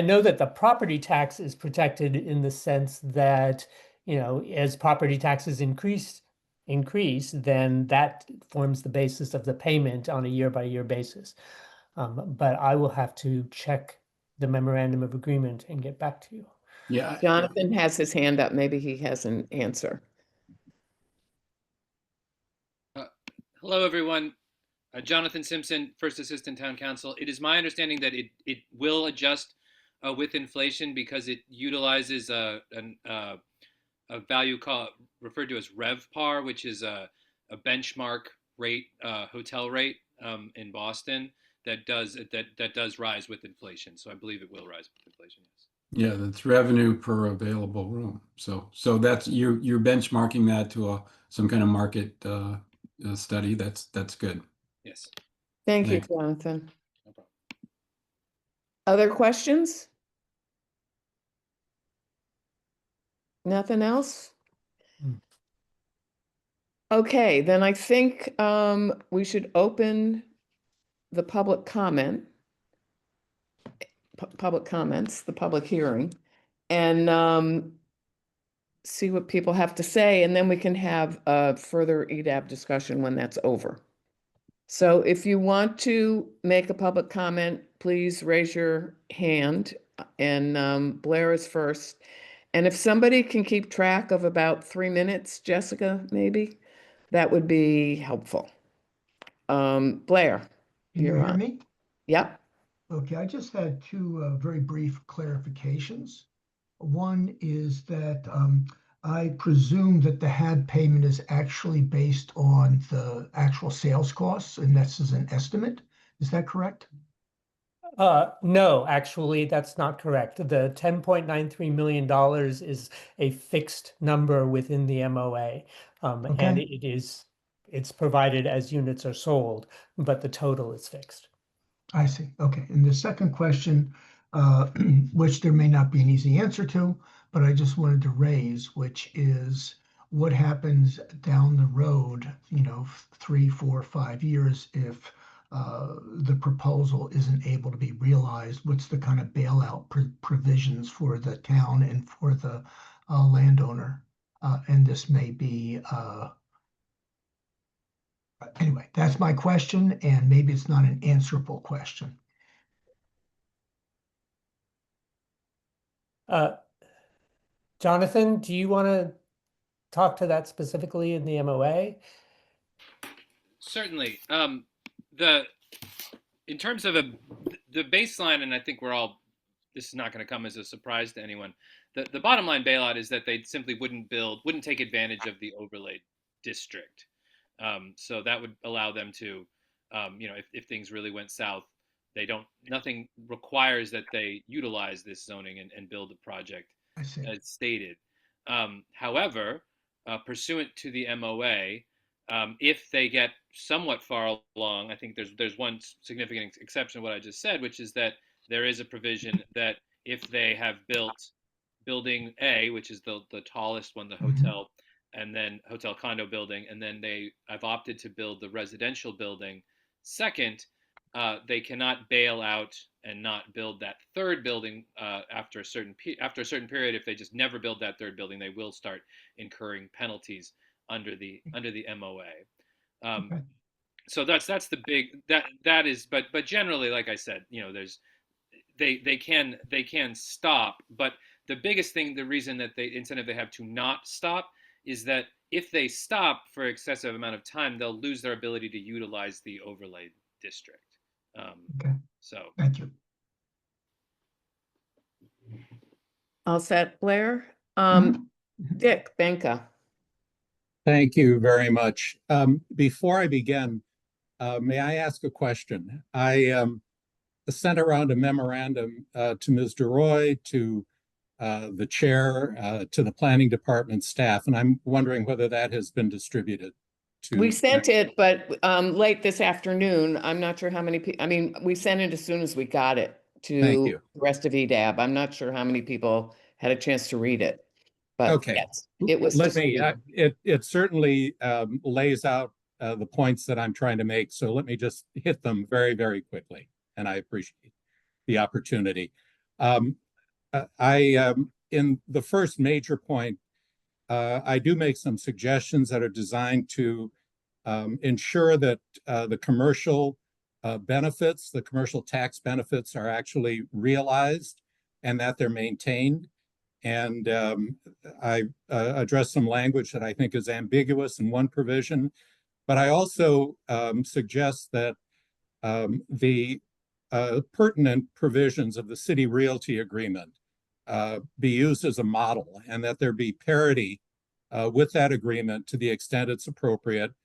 know that the property tax is protected in the sense that, as property taxes increase, then that forms the basis of the payment on a year-by-year basis. But I will have to check the memorandum of agreement and get back to you. Yeah. Jonathan has his hand up. Maybe he has an answer. Hello, everyone. Jonathan Simpson, First Assistant Town Council. It is my understanding that it will adjust with inflation because it utilizes a value referred to as RevPAR, which is a benchmark rate, hotel rate in Boston that does rise with inflation. So I believe it will rise with inflation. Yes. Yeah, that's revenue per available room. So that's you're benchmarking that to some kind of market study. That's good. Yes. Thank you, Thanks. Jonathan. No problem. Other questions? Nothing else? Okay, then I think we should open the public comment, public comments, the public hearing, and see what people have to say, and then we can have a further EDAB discussion when that's over. So if you want to make a public comment, please raise your hand, and Blair is first. And if somebody can keep track of about 3 minutes, Jessica, maybe, that would be helpful. Blair, Can you you're hear on. me? Yep. Okay, I just had two very brief clarifications. One is that I presume that the HAB payment is actually based on the actual sales costs, and this is an estimate. Is that correct? No, actually, that's not correct. The $10.93 million is a fixed number within the MOA. And Okay. it's provided as units are sold, but the total is fixed. I see. Okay. And the second question, which there may not be an easy answer to, but I just wanted to raise, which is what happens down the road, 3, 4, 5 years if the proposal isn't able to be realized? What's the kind of bailout provisions for the town and for the landowner? And this may be anyway, that's my question, and maybe it's not an answerable question. Jonathan, do you want to talk to that specifically in the MOA? Certainly. In terms of the baseline, and I think this is not going to come as a surprise to anyone. The bottom line bailout is that they simply wouldn't take advantage of the overlay district. So that would allow them to, if things really went south, nothing requires that they utilize this zoning and build a project as stated. However, pursuant to the MOA, if they get somewhat far along, I think there's one significant exception to what I just said, which is that there is a provision that if they have built building A, which is the tallest one, the hotel, and then hotel condo building, and then I've opted to build the residential building second, they cannot bail out and not build that third building after a certain period. If they just never build that third building, they will start incurring penalties under the MOA. Okay. So that's the big that is, but generally, like I said, they can stop, but the biggest thing, the reason that incentive they have to not stop is that if they stop for excessive amount of time, they'll lose their ability to utilize the overlay district. Okay. So Thank you. All set, Blair? Dick Benka. Thank you very much. Before I begin, may I ask a question? I sent around a memorandum to Ms. DeRoy, to the chair, to the planning department staff, and I'm wondering whether that has been distributed. We sent it, but late this afternoon. I'm not sure how many people, I mean, we sent it as soon as we got it to the rest of EDAB. I'm not sure how many people had a chance to read it. But okay, yes, it was. It certainly lays out the points that I'm trying to make. So let me just hit them very, very quickly. And I appreciate the opportunity. In the first major point, I do make some suggestions that are designed to ensure that the commercial benefits, the commercial tax benefits are actually realized and that they're maintained. And I address some language that I think is ambiguous in one provision, but I also suggest that the pertinent provisions of the city realty agreement be used as a model, and that there be parity with that agreement to the extent it's appropriate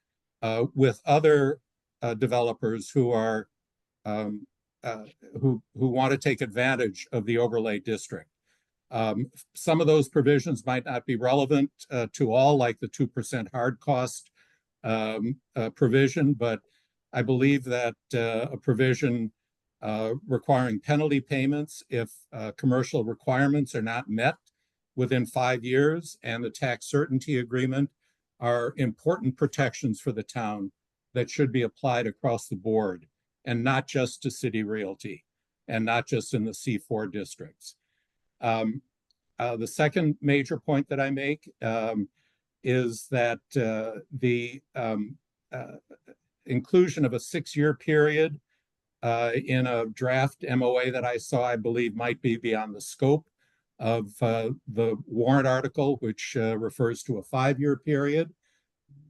with other developers who are who want to take advantage of the overlay district. Some of those provisions might not be relevant to all, like the 2% hard cost provision, but I believe that a provision requiring penalty payments if commercial requirements are not met within 5 years, and the tax certainty agreement are important protections for the town that should be applied across the board, and not just to city realty, and not just in the C4 districts. The second major point that I make is that the inclusion of a 6-year period in a draft MOA that I saw, I believe might be beyond the scope of the warrant article, which refers to a 5-year period.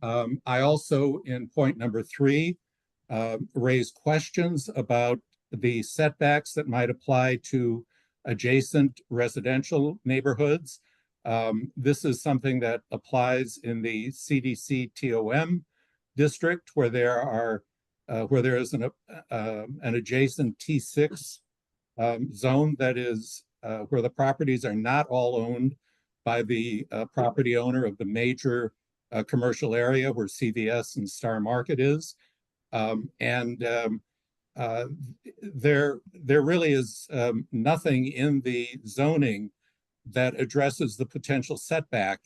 I also, in point number 3, raise questions about the setbacks that might apply to adjacent residential neighborhoods. This is something that applies in the CDC TOM district, where there is an adjacent T6 zone that is where the properties are not all owned by the property owner of the major commercial area where CVS and Star Market is. uh, there really is nothing in the zoning that addresses the potential setback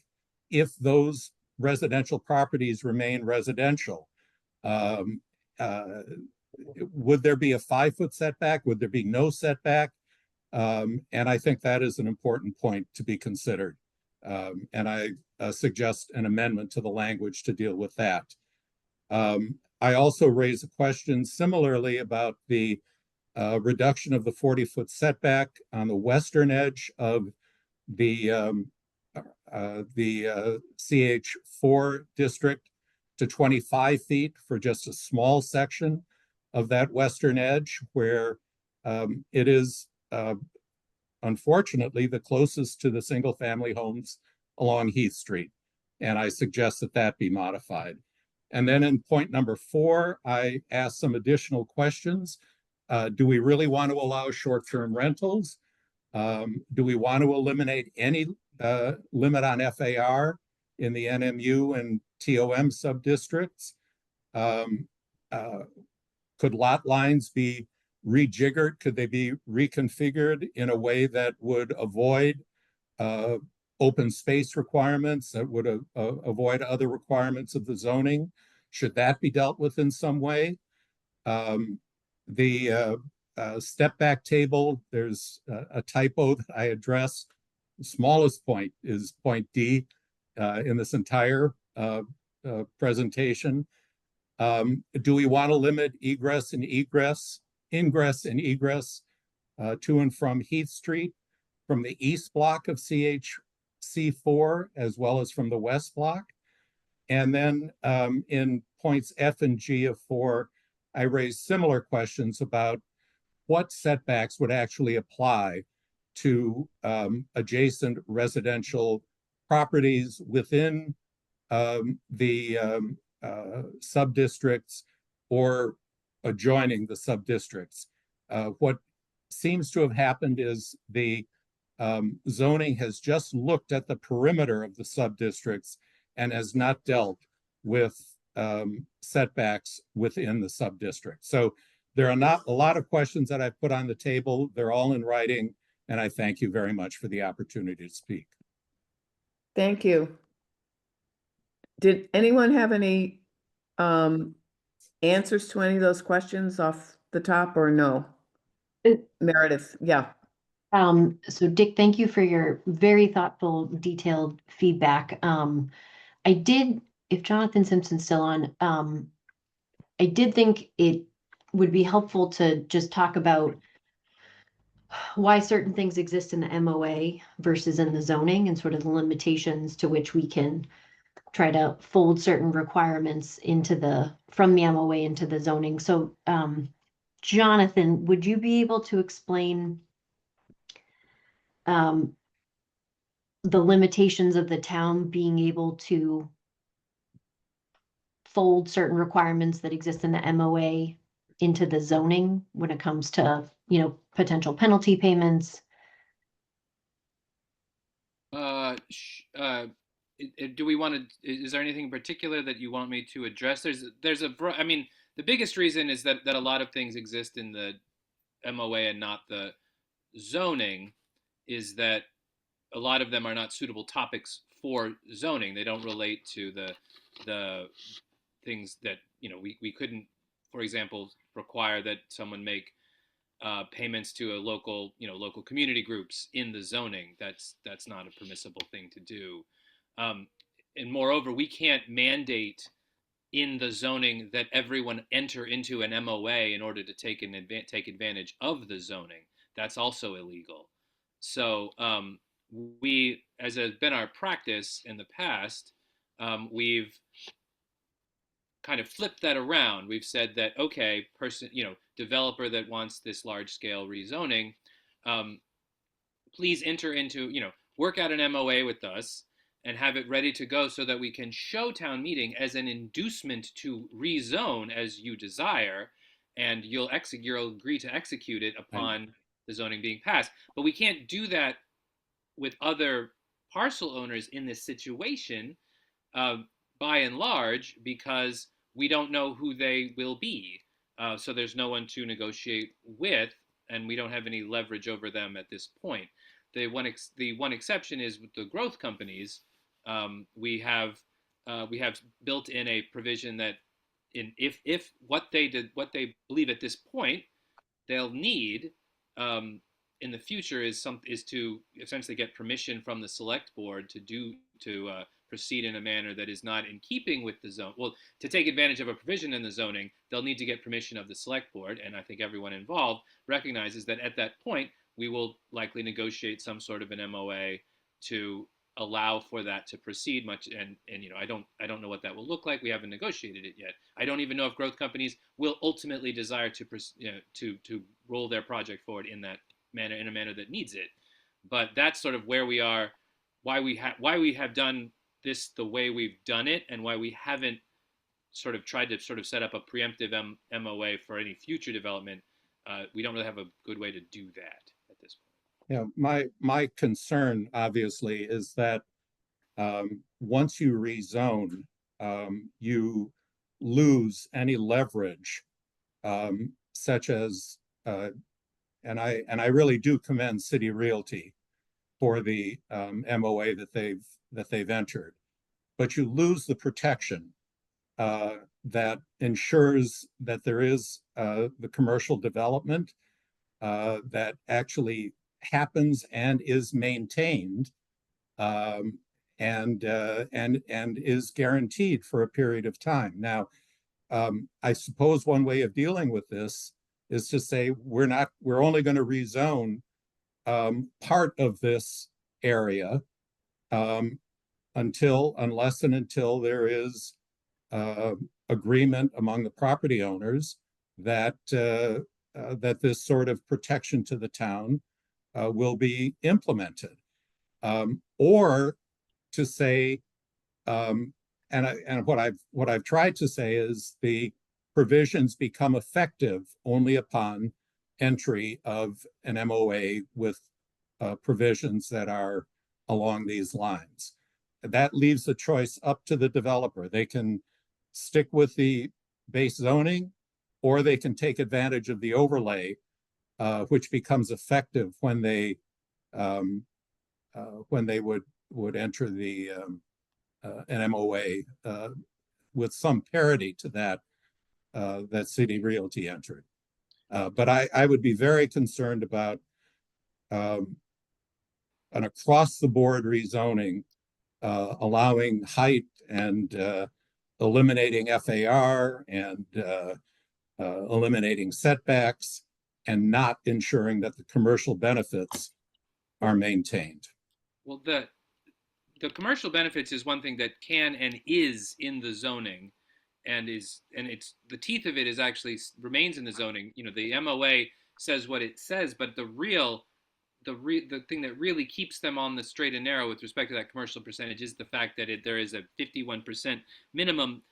if those residential properties remain residential. Um, would there be a 5-foot setback? Would there be no setback? And I think that is an important point to be considered. And I suggest an amendment to the language to deal with that. I also raise a question similarly about the reduction of the 40-foot setback on the western edge of the CH4 district to 25 feet for just a small section of that western edge where it is unfortunately the closest to the single family homes along Heath Street. And I suggest that that be modified. And then in point number 4, I asked some additional questions. Do we really want to allow short-term rentals? Do we want to eliminate any limit on FAR in the NMU and TOM subdistricts? Could lot lines be rejiggered? Could they be reconfigured in a way that would avoid open space requirements, that would avoid other requirements of the zoning? Should that be dealt with in some way? The step back table, there's a typo that I addressed. The smallest point is point D in this entire presentation. Do we want to limit ingress and egress to and from Heath Street, from the east block of CHC4, as well as from the west block? And then in points F and G of 4, I raised similar questions about what setbacks would actually apply to adjacent residential properties within the subdistricts or adjoining the subdistricts. What seems to have happened is the zoning has just looked at the perimeter of the subdistricts and has not dealt with setbacks within the subdistrict. So there are not a lot of questions that I've put on the table. They're all in writing, and I thank you very much for the opportunity to speak. Thank you. Did anyone have any answers to any of those questions off the top or no? Meredith, yeah. So Dick, thank you for your very thoughtful, detailed feedback. I did, if Jonathan Simpson's still on, I did think it would be helpful to just talk about why certain things exist in the MOA versus in the zoning and sort of the limitations to which we can try to fold certain requirements into from the MOA into the zoning. So, Jonathan, would you be able to explain the limitations of the town being able to fold certain requirements that exist in the MOA into the zoning when it comes to, potential penalty payments? Do we want to, is there anything in particular that you want me to address? The biggest reason is that a lot of things exist in the MOA and not the zoning, is that a lot of them are not suitable topics for zoning. They don't relate to the things that, we couldn't, for example, require that someone make payments to a local community groups in the zoning. That's not a permissible thing to do. And moreover, we can't mandate in the zoning that everyone enter into an MOA in order to take advantage of the zoning. That's also illegal. So we, as has been our practice in the past, we've kind of flipped that around. We've said that, okay, developer that wants this large scale rezoning, please enter into, work out an MOA with us and have it ready to go so that we can show town meeting as an inducement to rezone as you desire, and you'll agree to execute it upon the zoning being passed. But we can't do that with other parcel owners in this situation, by and large, because we don't know who they will be. So there's no one to negotiate with, and we don't have any leverage over them at this point. The one exception is with the growth companies. We have built in a provision that if what they believe at this point they'll need in the future is to essentially get permission from the select board to proceed in a manner that is not in keeping with the zone. Well, to take advantage of a provision in the zoning, they'll need to get permission of the select board, and I think everyone involved recognizes that at that point we will likely negotiate some sort of an MOA to allow for that to proceed much. And I don't know what that will look like. We haven't negotiated it yet. I don't even know if growth companies will ultimately desire to roll their project forward in that manner, in a manner that needs it. But that's sort of where we are, why we have done this the way we've done it, and why we haven't sort of tried to sort of set up a preemptive MOA for any future development. We don't really have a good way to do that at this point. Yeah, my concern obviously is that once you rezone, you lose any leverage, such as, and I really do commend City Realty for the MOA that they've entered, but you lose the protection that ensures that there is the commercial development that actually happens and is maintained, and is guaranteed for a period of time. Now, I suppose one way of dealing with this is to say we're only going to rezone part of this area unless and until there is agreement among the property owners that that this sort of protection to the town will be implemented, or to say, and what I've tried to say is the provisions become effective only upon entry of an MOA with provisions that are along these lines. That leaves the choice up to the developer. They can stick with the base zoning, or they can take advantage of the overlay, which becomes effective when they would enter the an MOA with some parity to that that City Realty entered. But I would be very concerned about an across-the-board rezoning, allowing height and eliminating FAR and eliminating setbacks, and not ensuring that the commercial benefits are maintained. Well, the commercial benefits is one thing that can and is in the zoning, and it's the teeth of it is actually remains in the zoning. The MOA says what it says, but the thing that really keeps them on the straight and narrow with respect to that commercial percentage is the fact that there is a 51% minimum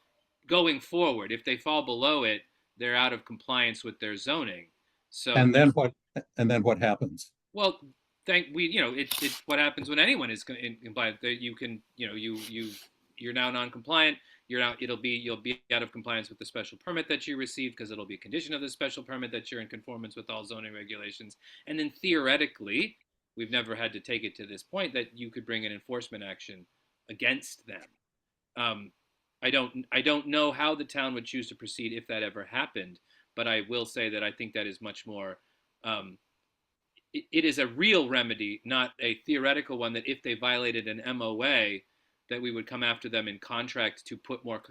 going forward. If they fall below it, they're out of compliance with their zoning. So and then what happens? Well, it's what happens when anyone is compliant. You can, you're now non-compliant. You'll be out of compliance with the special permit that you received, because it'll be a condition of the special permit that you're in conformance with all zoning regulations. And then theoretically, we've never had to take it to this point that you could bring an enforcement action against them. I don't know how the town would choose to proceed if that ever happened, but I will say that I think that is much more. It is a real remedy, not a theoretical one, that if they violated an MOA, that we would come after them in contract to put more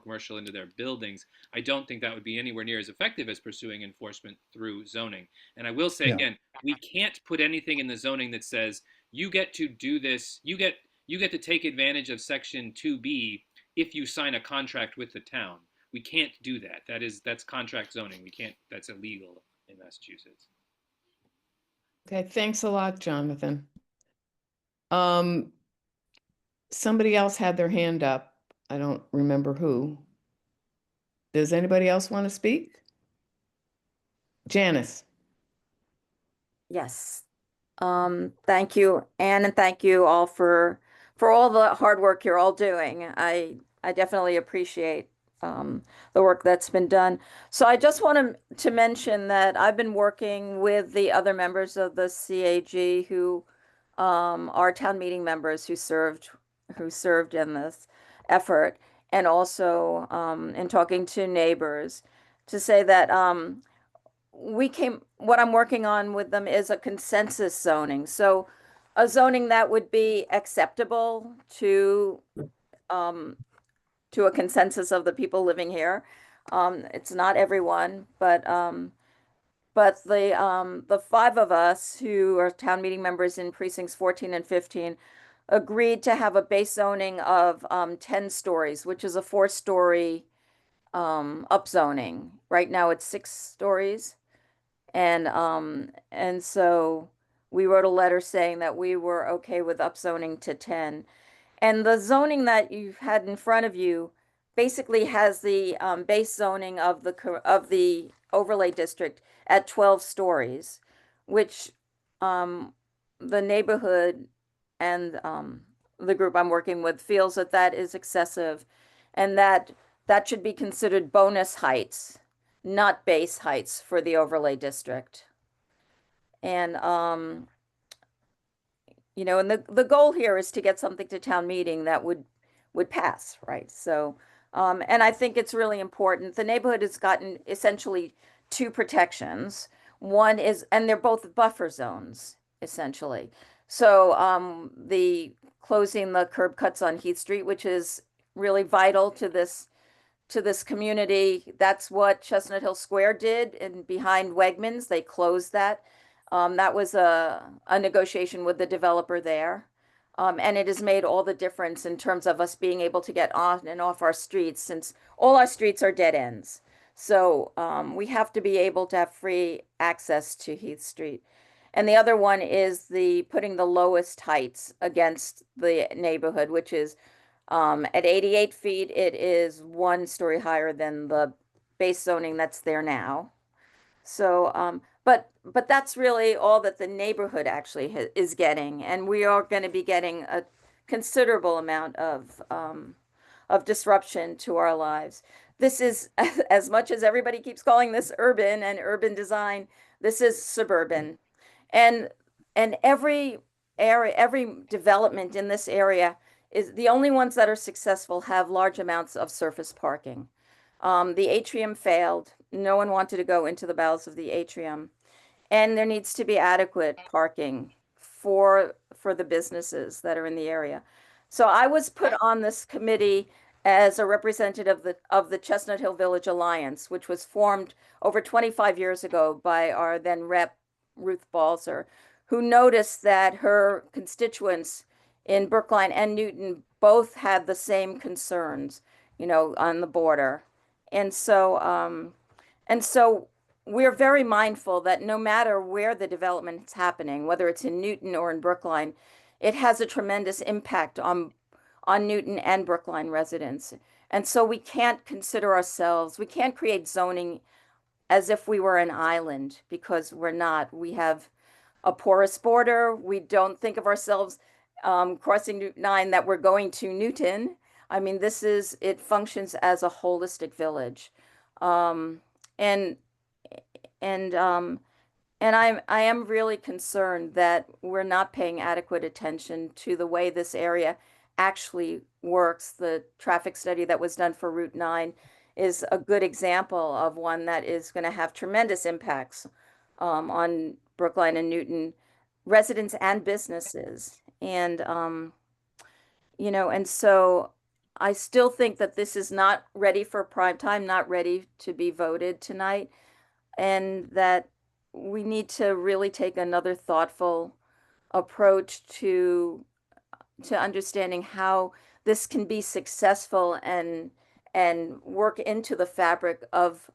commercial into their buildings. I don't think that would be anywhere near as effective as pursuing enforcement through zoning. And I will say again, we can't put anything in the zoning that says you get to do this, you get to take advantage of Section 2B if you sign a contract with the town. We can't do that. That's contract zoning. We can't. That's illegal in Massachusetts. Okay, thanks a lot, Jonathan. Somebody else had their hand up. I don't remember who. Does anybody else want to speak? Janice. Yes. Thank you, Anne, and thank you all for all the hard work you're all doing. I definitely appreciate the work that's been done. So I just wanted to mention that I've been working with the other members of the CAG who are town meeting members who served in this effort, and also in talking to neighbors to say that what I'm working on with them is a consensus zoning. So a zoning that would be acceptable to a consensus of the people living here. It's not everyone, but the five of us who are town meeting members in precincts 14 and 15 agreed to have a base zoning of 10 stories, which is a 4-story upzoning. Right now it's 6 stories. And so we wrote a letter saying that we were okay with upzoning to 10. And the zoning that you've had in front of you basically has the base zoning of the overlay district at 12 stories, which the neighborhood and the group I'm working with feels that that is excessive, and that should be considered bonus heights, not base heights for the overlay district. And you know, and the goal here is to get something to town meeting that would pass, right? So, and I think it's really important. The neighborhood has gotten essentially 2 protections. One is, and they're both buffer zones, essentially. So, the closing the curb cuts on Heath Street, which is really vital to this community. That's what Chestnut Hill Square did, and behind Wegmans, they closed that. That was a negotiation with the developer there. And it has made all the difference in terms of us being able to get on and off our streets, since all our streets are dead ends. So we have to be able to have free access to Heath Street. And the other one is putting the lowest heights against the neighborhood, which is at 88 feet, it is 1 story higher than the base zoning that's there now. So, but that's really all that the neighborhood actually is getting, and we are going to be getting a considerable amount of disruption to our lives. This is, as much as everybody keeps calling this urban and urban design, this is suburban, and every area, every development in this area is the only ones that are successful have large amounts of surface parking. The atrium failed. No one wanted to go into the bowels of the atrium. And there needs to be adequate parking for the businesses that are in the area. So I was put on this committee as a representative of the Chestnut Hill Village Alliance, which was formed over 25 years ago by our then rep, Ruth Balzer, who noticed that her constituents in Brookline and Newton both had the same concerns, you know, on the border. And so we're very mindful that no matter where the development is happening, whether it's in Newton or in Brookline, it has a tremendous impact on Newton and Brookline residents. And so we can't we can't create zoning as if we were an island, because we're not. We have a porous border. We don't think of ourselves crossing Route 9 that we're going to Newton. I mean, it functions as a holistic village. And I am really concerned that we're not paying adequate attention to the way this area actually works. The traffic study that was done for Route 9 is a good example of one that is going to have tremendous impacts on Brookline and Newton residents and businesses. And, you know, and so I still think that this is not ready for prime time, not ready to be voted tonight, and that we need to really take another thoughtful approach to understanding how this can be successful and work into the fabric of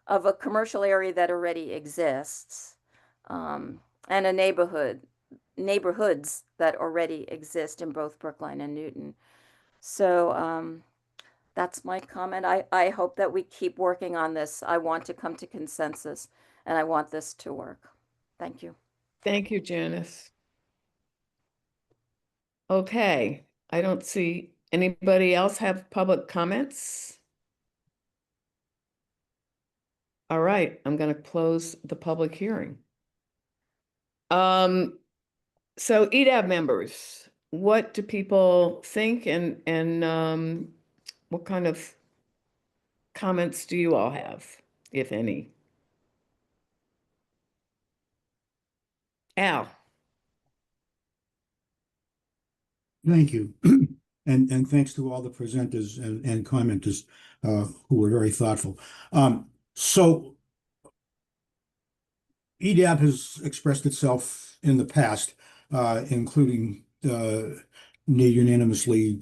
a commercial area that already exists, and a neighborhoods that already exist in both Brookline and Newton. So that's my comment. I hope that we keep working on this. I want to come to consensus, and I want this to work. Thank you. Thank you, Janice. Okay, I don't see anybody else have public comments. All right, I'm going to close the public hearing. So EDAB members, what do people think and what kind of comments do you all have, if any? Al? Thank you. And thanks to all the presenters and commenters who were very thoughtful. So EDAB has expressed itself in the past, including near unanimously,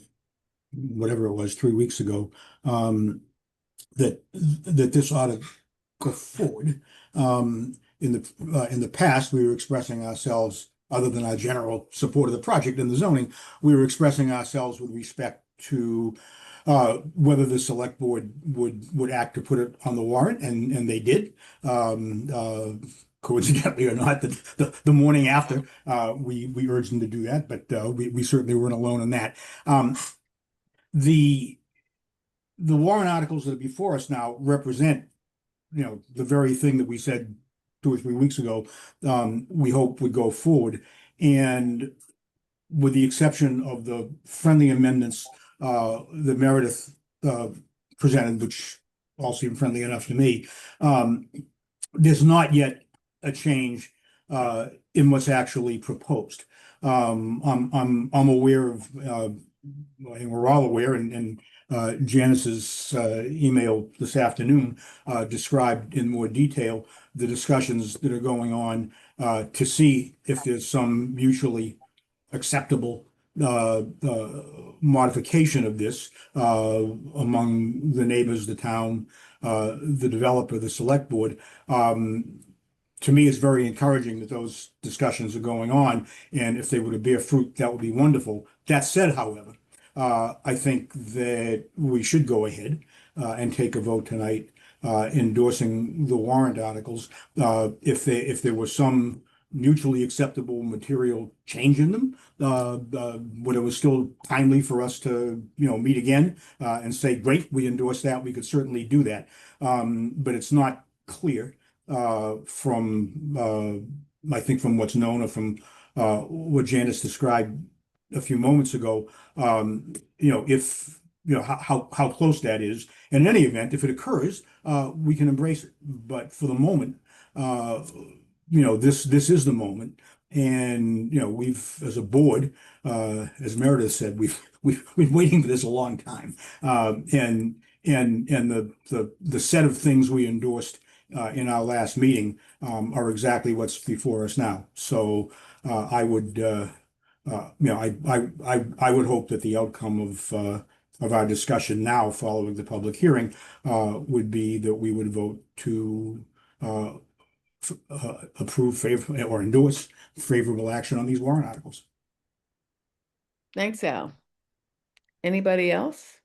whatever it was, 3 weeks ago, that this ought to go forward. In the past, we were expressing ourselves, other than our general support of the project and the zoning, we were expressing ourselves with respect to whether the select board would act to put it on the warrant, and they did. Coincidentally or not, the morning after, we urged them to do that, but we certainly weren't alone in that. The warrant articles that are before us now represent, the very thing that we said 2 or 3 weeks ago, we hope would go forward. And with the exception of the friendly amendments that Meredith presented, which all seem friendly enough to me, there's not yet a change in what's actually proposed. I'm aware of, and we're all aware, and Janice's email this afternoon described in more detail the discussions that are going on to see if there's some mutually acceptable modification of this among the neighbors, the town, the developer, the select board. To me, it's very encouraging that those discussions are going on, and if they were to bear fruit, that would be wonderful. That said, however, I think that we should go ahead and take a vote tonight endorsing the warrant articles. If there was some mutually acceptable material change in them, when it was still timely for us to, meet again and say, great, we endorse that, we could certainly do that. But it's not clear from, I think from what's known or from what Janice described a few moments ago, if, how close that is. And in any event, if it occurs, we can embrace it. But for the moment, this is the moment. And, we've, as a board, as Meredith said, we've been waiting for this a long time. And the set of things we endorsed in our last meeting are exactly what's before us now. So I would, I would hope that the outcome of our discussion now, following the public hearing, would be that we would vote to approve or endorse favorable action on these warrant articles. Thanks, Al. Anybody else?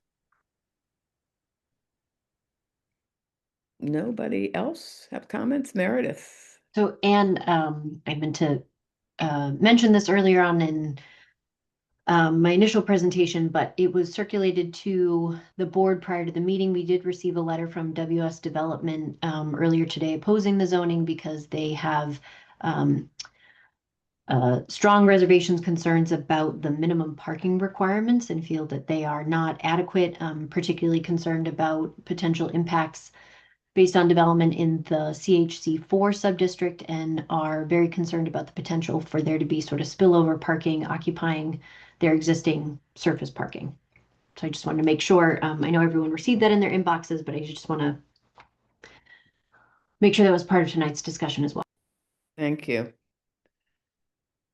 Nobody else have comments? Meredith? So, Anne, I meant to mention this earlier on in my initial presentation, but it was circulated to the board prior to the meeting. We did receive a letter from WS Development earlier today opposing the zoning because they have strong reservations, concerns about the minimum parking requirements and feel that they are not adequate, particularly concerned about potential impacts based on development in the CHC4 subdistrict, and are very concerned about the potential for there to be sort of spillover parking occupying their existing surface parking. So I just wanted to make sure, I know everyone received that in their inboxes, but I just want to make sure that was part of tonight's discussion as well. Thank you.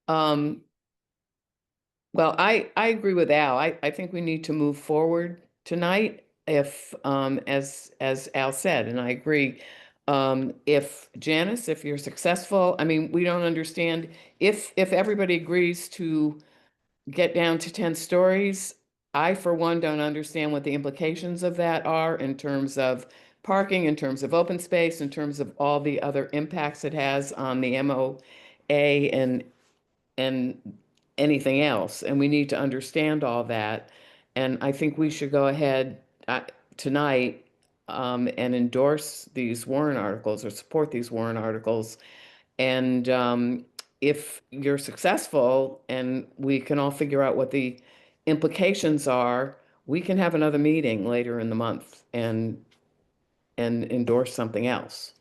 Well, I agree with Al. I think we need to move forward tonight if, as Al said, and I agree, if Janice, if you're successful, I mean, we don't understand if everybody agrees to get down to 10 stories, I, for one, don't understand what the implications of that are in terms of parking, in terms of open space, in terms of all the other impacts it has on the MOA and anything else. And we need to understand all that. And I think we should go ahead tonight and endorse these warrant articles or support these warrant articles. And if you're successful and we can all figure out what the implications are, we can have another meeting later in the month and endorse something else.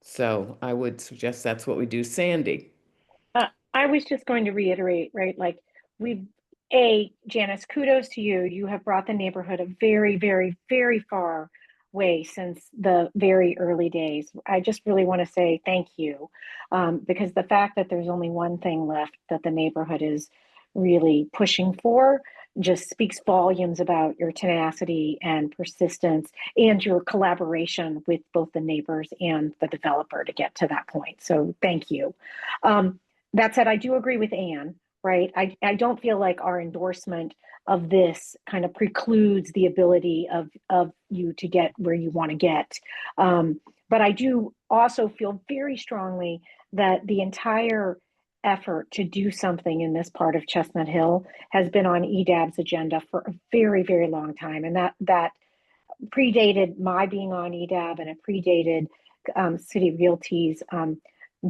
So I would suggest that's what we do. Sandy. I was just going to reiterate, right? Like Janice, kudos to you. You have brought the neighborhood a very, very, very far way since the very early days. I just really want to say thank you, because the fact that there's only one thing left that the neighborhood is really pushing for just speaks volumes about your tenacity and persistence and your collaboration with both the neighbors and the developer to get to that point. So thank you. That said, I do agree with Anne, right? I don't feel like our endorsement of this kind of precludes the ability of you to get where you want to get. But I do also feel very strongly that the entire effort to do something in this part of Chestnut Hill has been on EDAB's agenda for a very, very long time. And that predated my being on EDAB, and it predated City Realty's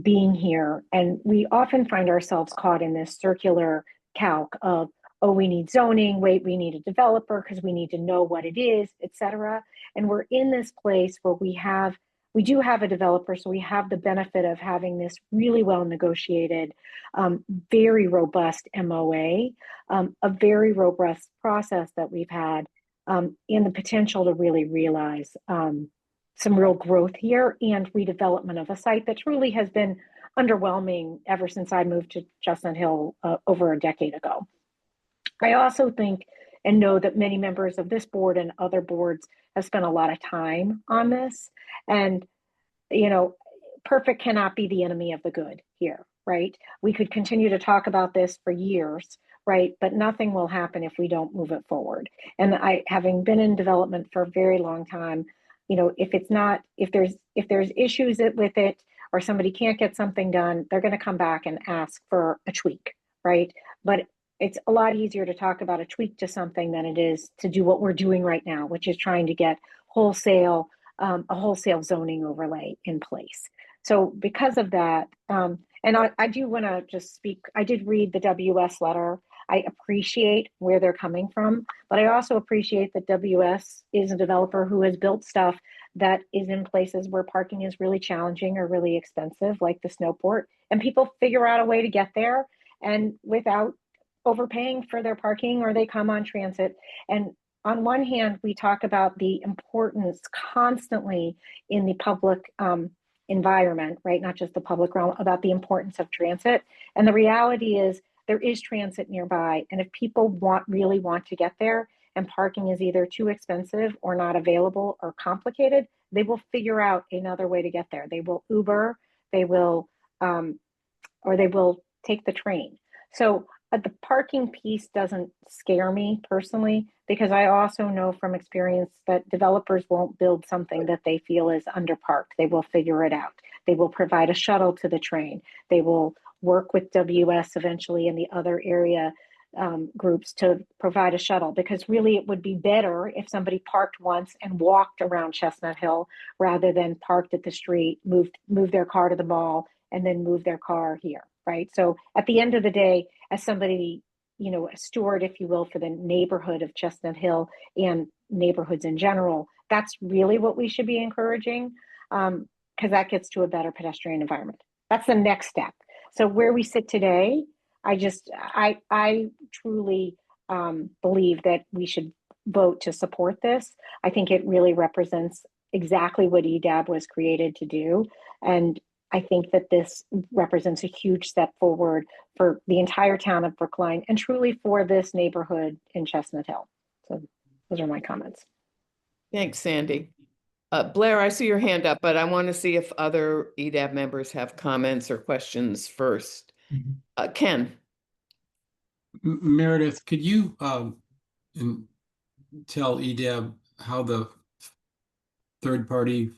being here. And we often find ourselves caught in this circular calc of, oh, we need zoning, wait, we need a developer because we need to know what it is, et cetera. And we're in this place where we do have a developer, so we have the benefit of having this really well negotiated, very robust MOA, a very robust process that we've had, and the potential to really realize some real growth here and redevelopment of a site that truly has been underwhelming ever since I moved to Chestnut Hill over a decade ago. I also think and know that many members of this board and other boards have spent a lot of time on this. And, you know, perfect cannot be the enemy of the good here, right? We could continue to talk about this for years, right? But nothing will happen if we don't move it forward. And having been in development for a very long time, you know, if there's issues with it, or somebody can't get something done, they're going to come back and ask for a tweak, right? But it's a lot easier to talk about a tweak to something than it is to do what we're doing right now, which is trying to get a wholesale zoning overlay in place. So because of that, and I do want to just speak, I did read the WS letter. I appreciate where they're coming from, but I also appreciate that WS is a developer who has built stuff that is in places where parking is really challenging or really expensive, like the Snowport, and people figure out a way to get there and without overpaying for their parking, or they come on transit. And on one hand, we talk about the importance constantly in the public environment, right? Not just the public realm, about the importance of transit. And the reality is there is transit nearby. And if people really want to get there and parking is either too expensive or not available or complicated, they will figure out another way to get there. They will Uber, they will, or they will take the train. So the parking piece doesn't scare me personally, because I also know from experience that developers won't build something that they feel is underparked. They will figure it out. They will provide a shuttle to the train. They will work with WS eventually and the other area groups to provide a shuttle, because really it would be better if somebody parked once and walked around Chestnut Hill rather than parked at the street, moved their car to the mall, and then move their car here, right? So at the end of the day, as somebody, you know, a steward, if you will, for the neighborhood of Chestnut Hill and neighborhoods in general, that's really what we should be encouraging, because that gets to a better pedestrian environment. That's the next step. So where we sit today, I truly believe that we should vote to support this. I think it really represents exactly what EDAB was created to do. And I think that this represents a huge step forward for the entire town of Brookline and truly for this neighborhood in Chestnut Hill. So those are my comments. Thanks, Sandy. Blair, I see your hand up, but I want to see if other EDAB members have comments or questions first. Ken. Meredith, could you tell EDAB how the third-party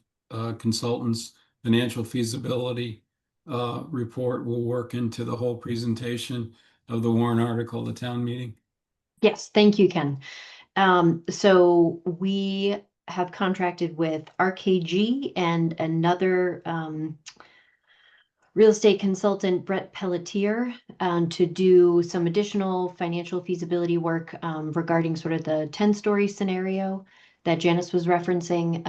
consultants' financial feasibility report will work into the whole presentation of the warrant article, the town meeting? Yes, thank you, Ken. So we have contracted with RKG and another real estate consultant, Brett Pelletier, to do some additional financial feasibility work regarding sort of the 10-story scenario that Janice was referencing,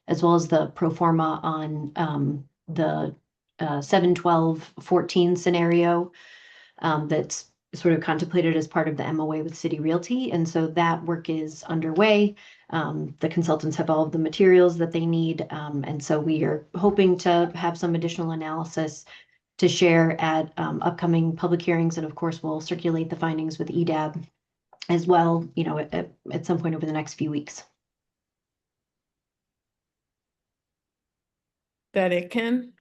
as well as the pro forma on the 7, 12, 14 scenario that's sort of contemplated as part of the MOA with City Realty. And so that work is underway. The consultants have all of the materials that they need. And so we are hoping to have some additional analysis to share at upcoming public hearings. And of course, we'll circulate the findings with EDAB as well, you know, at some point over the next few weeks. That it, Ken?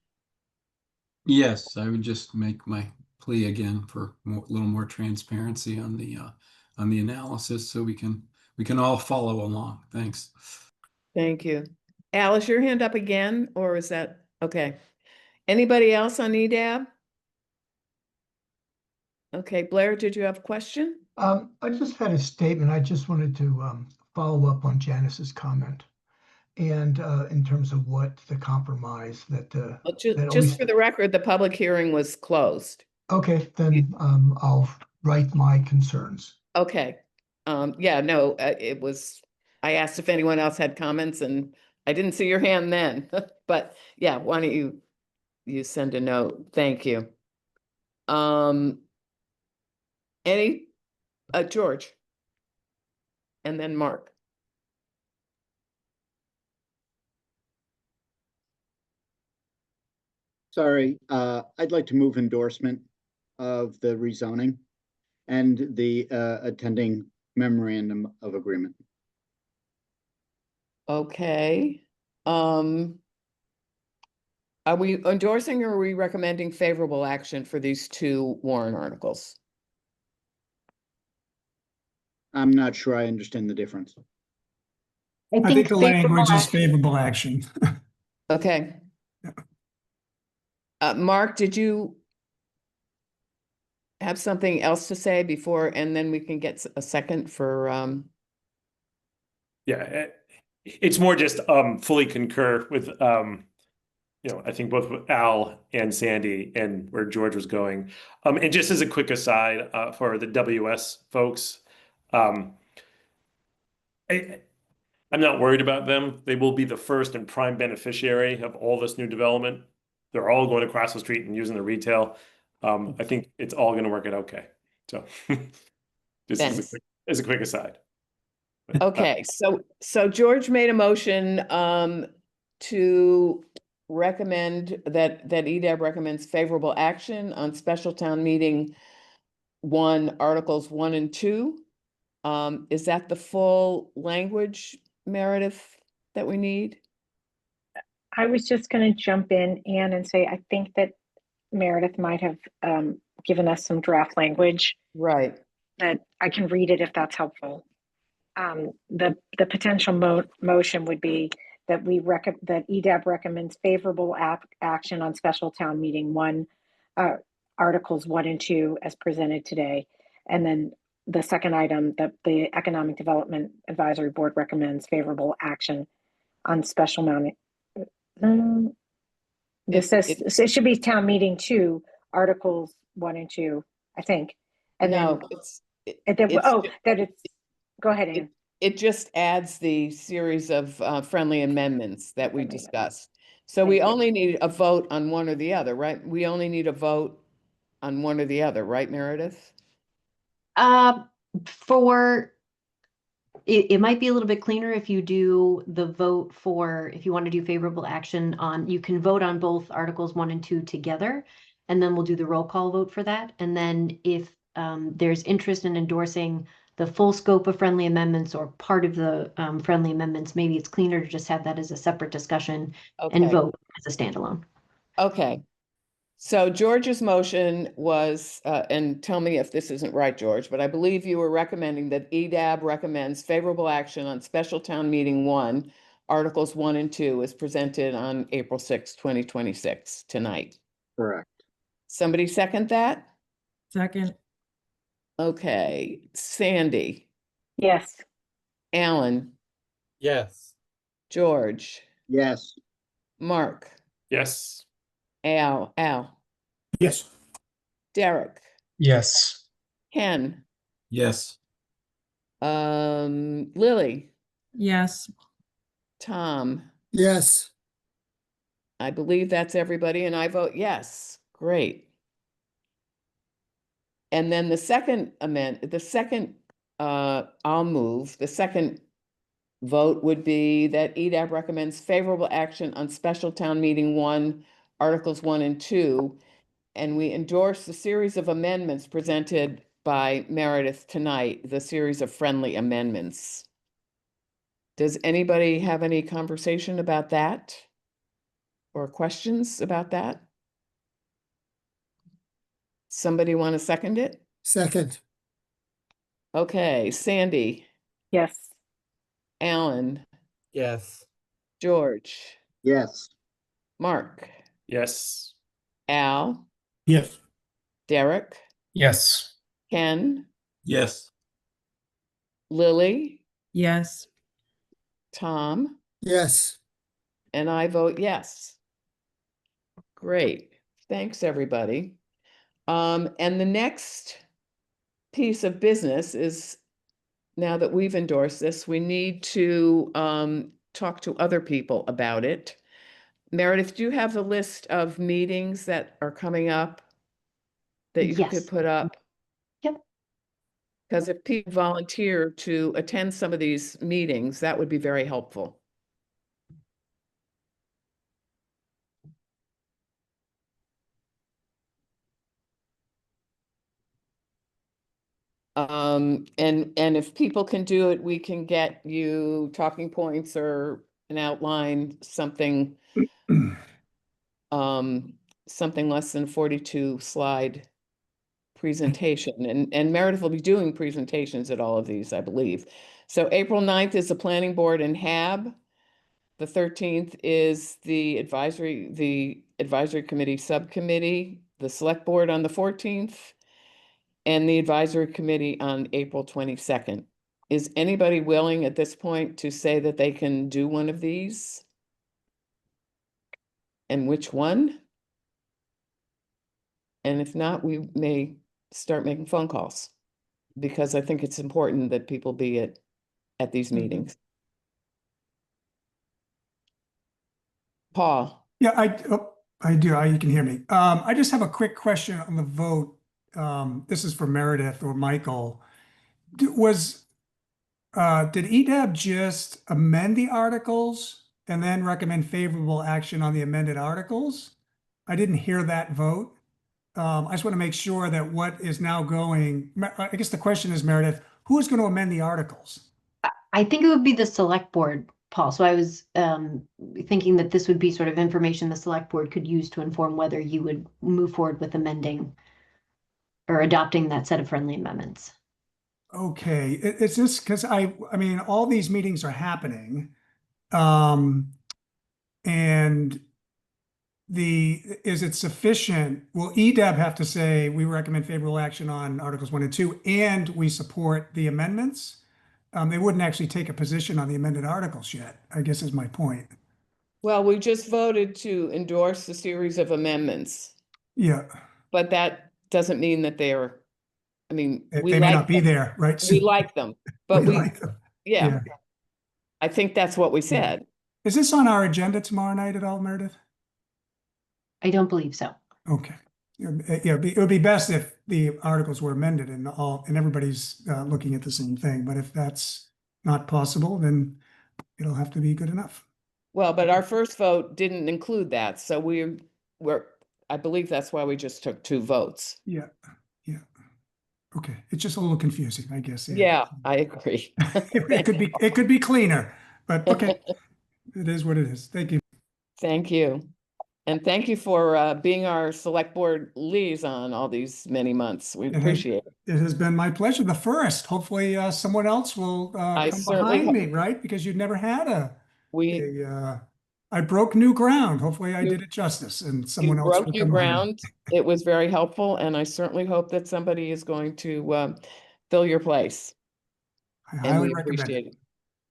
Yes, I would just make my plea again for a little more transparency on the analysis so we can all follow along. Thanks. Thank you. Alice, your hand up again, or is that, okay. Anybody else on EDAB? Okay, Blair, did you have a question? I just had a statement. I just wanted to follow up on Janice's comment. And in terms of what the compromise that Well, that just always- for the record, the public hearing was closed. Okay, then I'll write my concerns. Okay. Yeah, no, it was, I asked if anyone else had comments and I didn't see your hand then, but yeah, why don't you send a note? Thank you. George? And then Mark. Sorry, I'd like to move endorsement of the rezoning and the attending memorandum of agreement. Okay. Are we endorsing or are we recommending favorable action for these two warrant articles? I'm not sure I understand the difference. I think the favorable language is action- favorable action. Okay. Mark, did you have something else to say before, and then we can get a second for, Yeah, it's more just fully concur with you know, I think both with Al and Sandy and where George was going. And just as a quick aside for the WS folks, I'm not worried about them. They will be the first and prime beneficiary of all this new development. They're all going across the street and using the retail. I think it's all going to work out okay. So just as a quick aside. But, okay, so George made a motion to recommend that EDAB recommends favorable action on special town meeting Articles 1 and 2. Is that the full language, Meredith, that we need? I was just going to jump in, Anne, and say I think that Meredith might have given us some draft language. Right. That I can read it if that's helpful. The potential motion would be that that EDAB recommends favorable action on special town meeting 1, Articles 1 and 2 as presented today, and then the second item that the Economic Development Advisory Board recommends favorable action on special mounting. It should be town meeting 2, Articles 1 and 2, I think. And no, then go ahead, Anne. It just adds the series of friendly amendments that we discussed. So we only need a vote on one or the other, right? We only need a vote on one or the other, right, Meredith? It might be a little bit cleaner if you do the vote for, if you want to do favorable action on, you can vote on both Articles 1 and 2 together, and then we'll do the roll call vote for that. And then if there's interest in endorsing the full scope of friendly amendments or part of the friendly amendments, maybe it's cleaner to just have that as a separate discussion and vote as a standalone. Okay. So George's motion was, and tell me if this isn't right, George, but I believe you were recommending that EDAB recommends favorable action on special town meeting 1, Articles 1 and 2 as presented on April 6, 2026 tonight. Correct. Somebody second that? Second. Okay, Sandy, Yes. Alan, Yes. George, Yes. Mark, Yes. Al, Yes. Derek, Yes. Ken, Yes. Lily, Yes. Tom. Yes. I believe that's everybody, and I vote yes. Great. And then the second I'll move, the second vote would be that EDAB recommends favorable action on special town meeting 1, Articles 1 and 2, and we endorse the series of amendments presented by Meredith tonight, the series of friendly amendments. Does anybody have any conversation about that? Or questions about that? Somebody want to second it? Second. Okay, Sandy, Yes. Alan, Yes. George, Yes. Mark, Yes. Al, Yes. Derek, Yes. Ken, Yes. Lily, Yes. Tom, Yes. and I vote yes. Great. Thanks, everybody. And the next piece of business is, now that we've endorsed this, we need to talk to other people about it. Meredith, do you have the list of meetings that are coming up that you could Yes. put up? Yep. Because if people volunteer to attend some of these meetings, that would be very helpful. And if people can do it, we can get you talking points or an outline, something something less than 42 slide presentation. And Meredith will be doing presentations at all of these, I believe. So April 9th is the planning board and HAB. The 13th is the advisory committee subcommittee, the select board on the 14th, and the advisory committee on April 22nd. Is anybody willing at this point to say that they can do one of these? And which one? And if not, we may start making phone calls, because I think it's important that people be at these meetings. Paul? Yeah, I do. You can hear me. I just have a quick question on the vote. This is for Meredith or Michael. Did EDAB just amend the articles and then recommend favorable action on the amended articles? I didn't hear that vote. I just want to make sure that what is now going, I guess the question is, Meredith, who is going to amend the articles? I think it would be the select board, Paul. So I was thinking that this would be sort of information the select board could use to inform whether you would move forward with amending or adopting that set of friendly amendments. Okay, it's just because I mean, all these meetings are happening. And is it sufficient? Will EDAB have to say, we recommend favorable action on Articles 1 and 2, and we support the amendments? They wouldn't actually take a position on the amended articles yet, I guess is my point. Well, we just voted to endorse the series of amendments, Yeah, but that doesn't mean that they're, I mean, we they may like not be them. there, right? We like them, but We like them. yeah, I think that's what we said. Is this on our agenda tomorrow night at all, Meredith? I don't believe so. Okay. Yeah, it would be best if the articles were amended and everybody's looking at the same thing. But if that's not possible, then it'll have to be good enough. Well, but our first vote didn't include that, so I believe that's why we just took 2 votes. Yeah. Okay. It's just a little confusing, I guess. Yeah, I agree. It could be cleaner, but okay. It is what it is. Thank you. Thank you. And thank you for being our select board liaison all these many months. We appreciate it. It has been my pleasure. The first. Hopefully, someone else will I come certainly behind me, hope. right? Because you've never had We I broke new ground. Hopefully, I did it justice, and someone else will broke new come behind me. ground. It was very helpful, and I certainly hope that somebody is going to fill your place. I And highly we recommend appreciate it. it.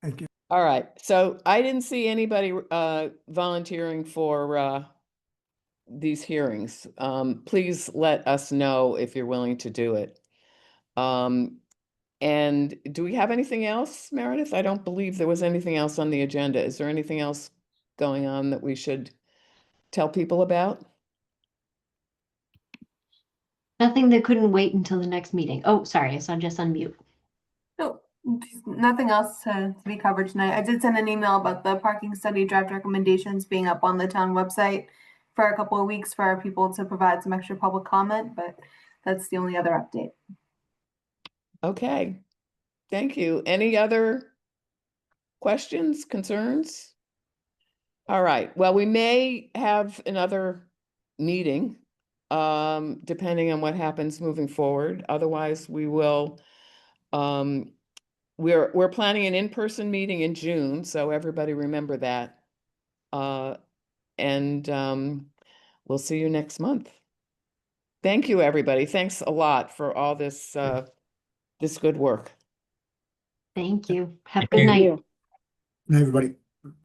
Thank you. All right, so I didn't see anybody volunteering for these hearings. Please let us know if you're willing to do it. And do we have anything else, Meredith? I don't believe there was anything else on the agenda. Is there anything else going on that we should tell people about? Nothing that couldn't wait until the next meeting. Oh, sorry, I saw Jess unmute. No, nothing else to be covered tonight. I did send an email about the parking study draft recommendations being up on the town website for a couple of weeks for our people to provide some extra public comment, but that's the only other update. Okay, thank you. Any other questions, concerns? All right, well, we may have another meeting, depending on what happens moving forward. Otherwise, we will, we're planning an in-person meeting in June, so everybody remember that. And we'll see you next month. Thank you, everybody. Thanks a lot for all this, this good work. Thank you. Have a Thank good you. night. Night, everybody.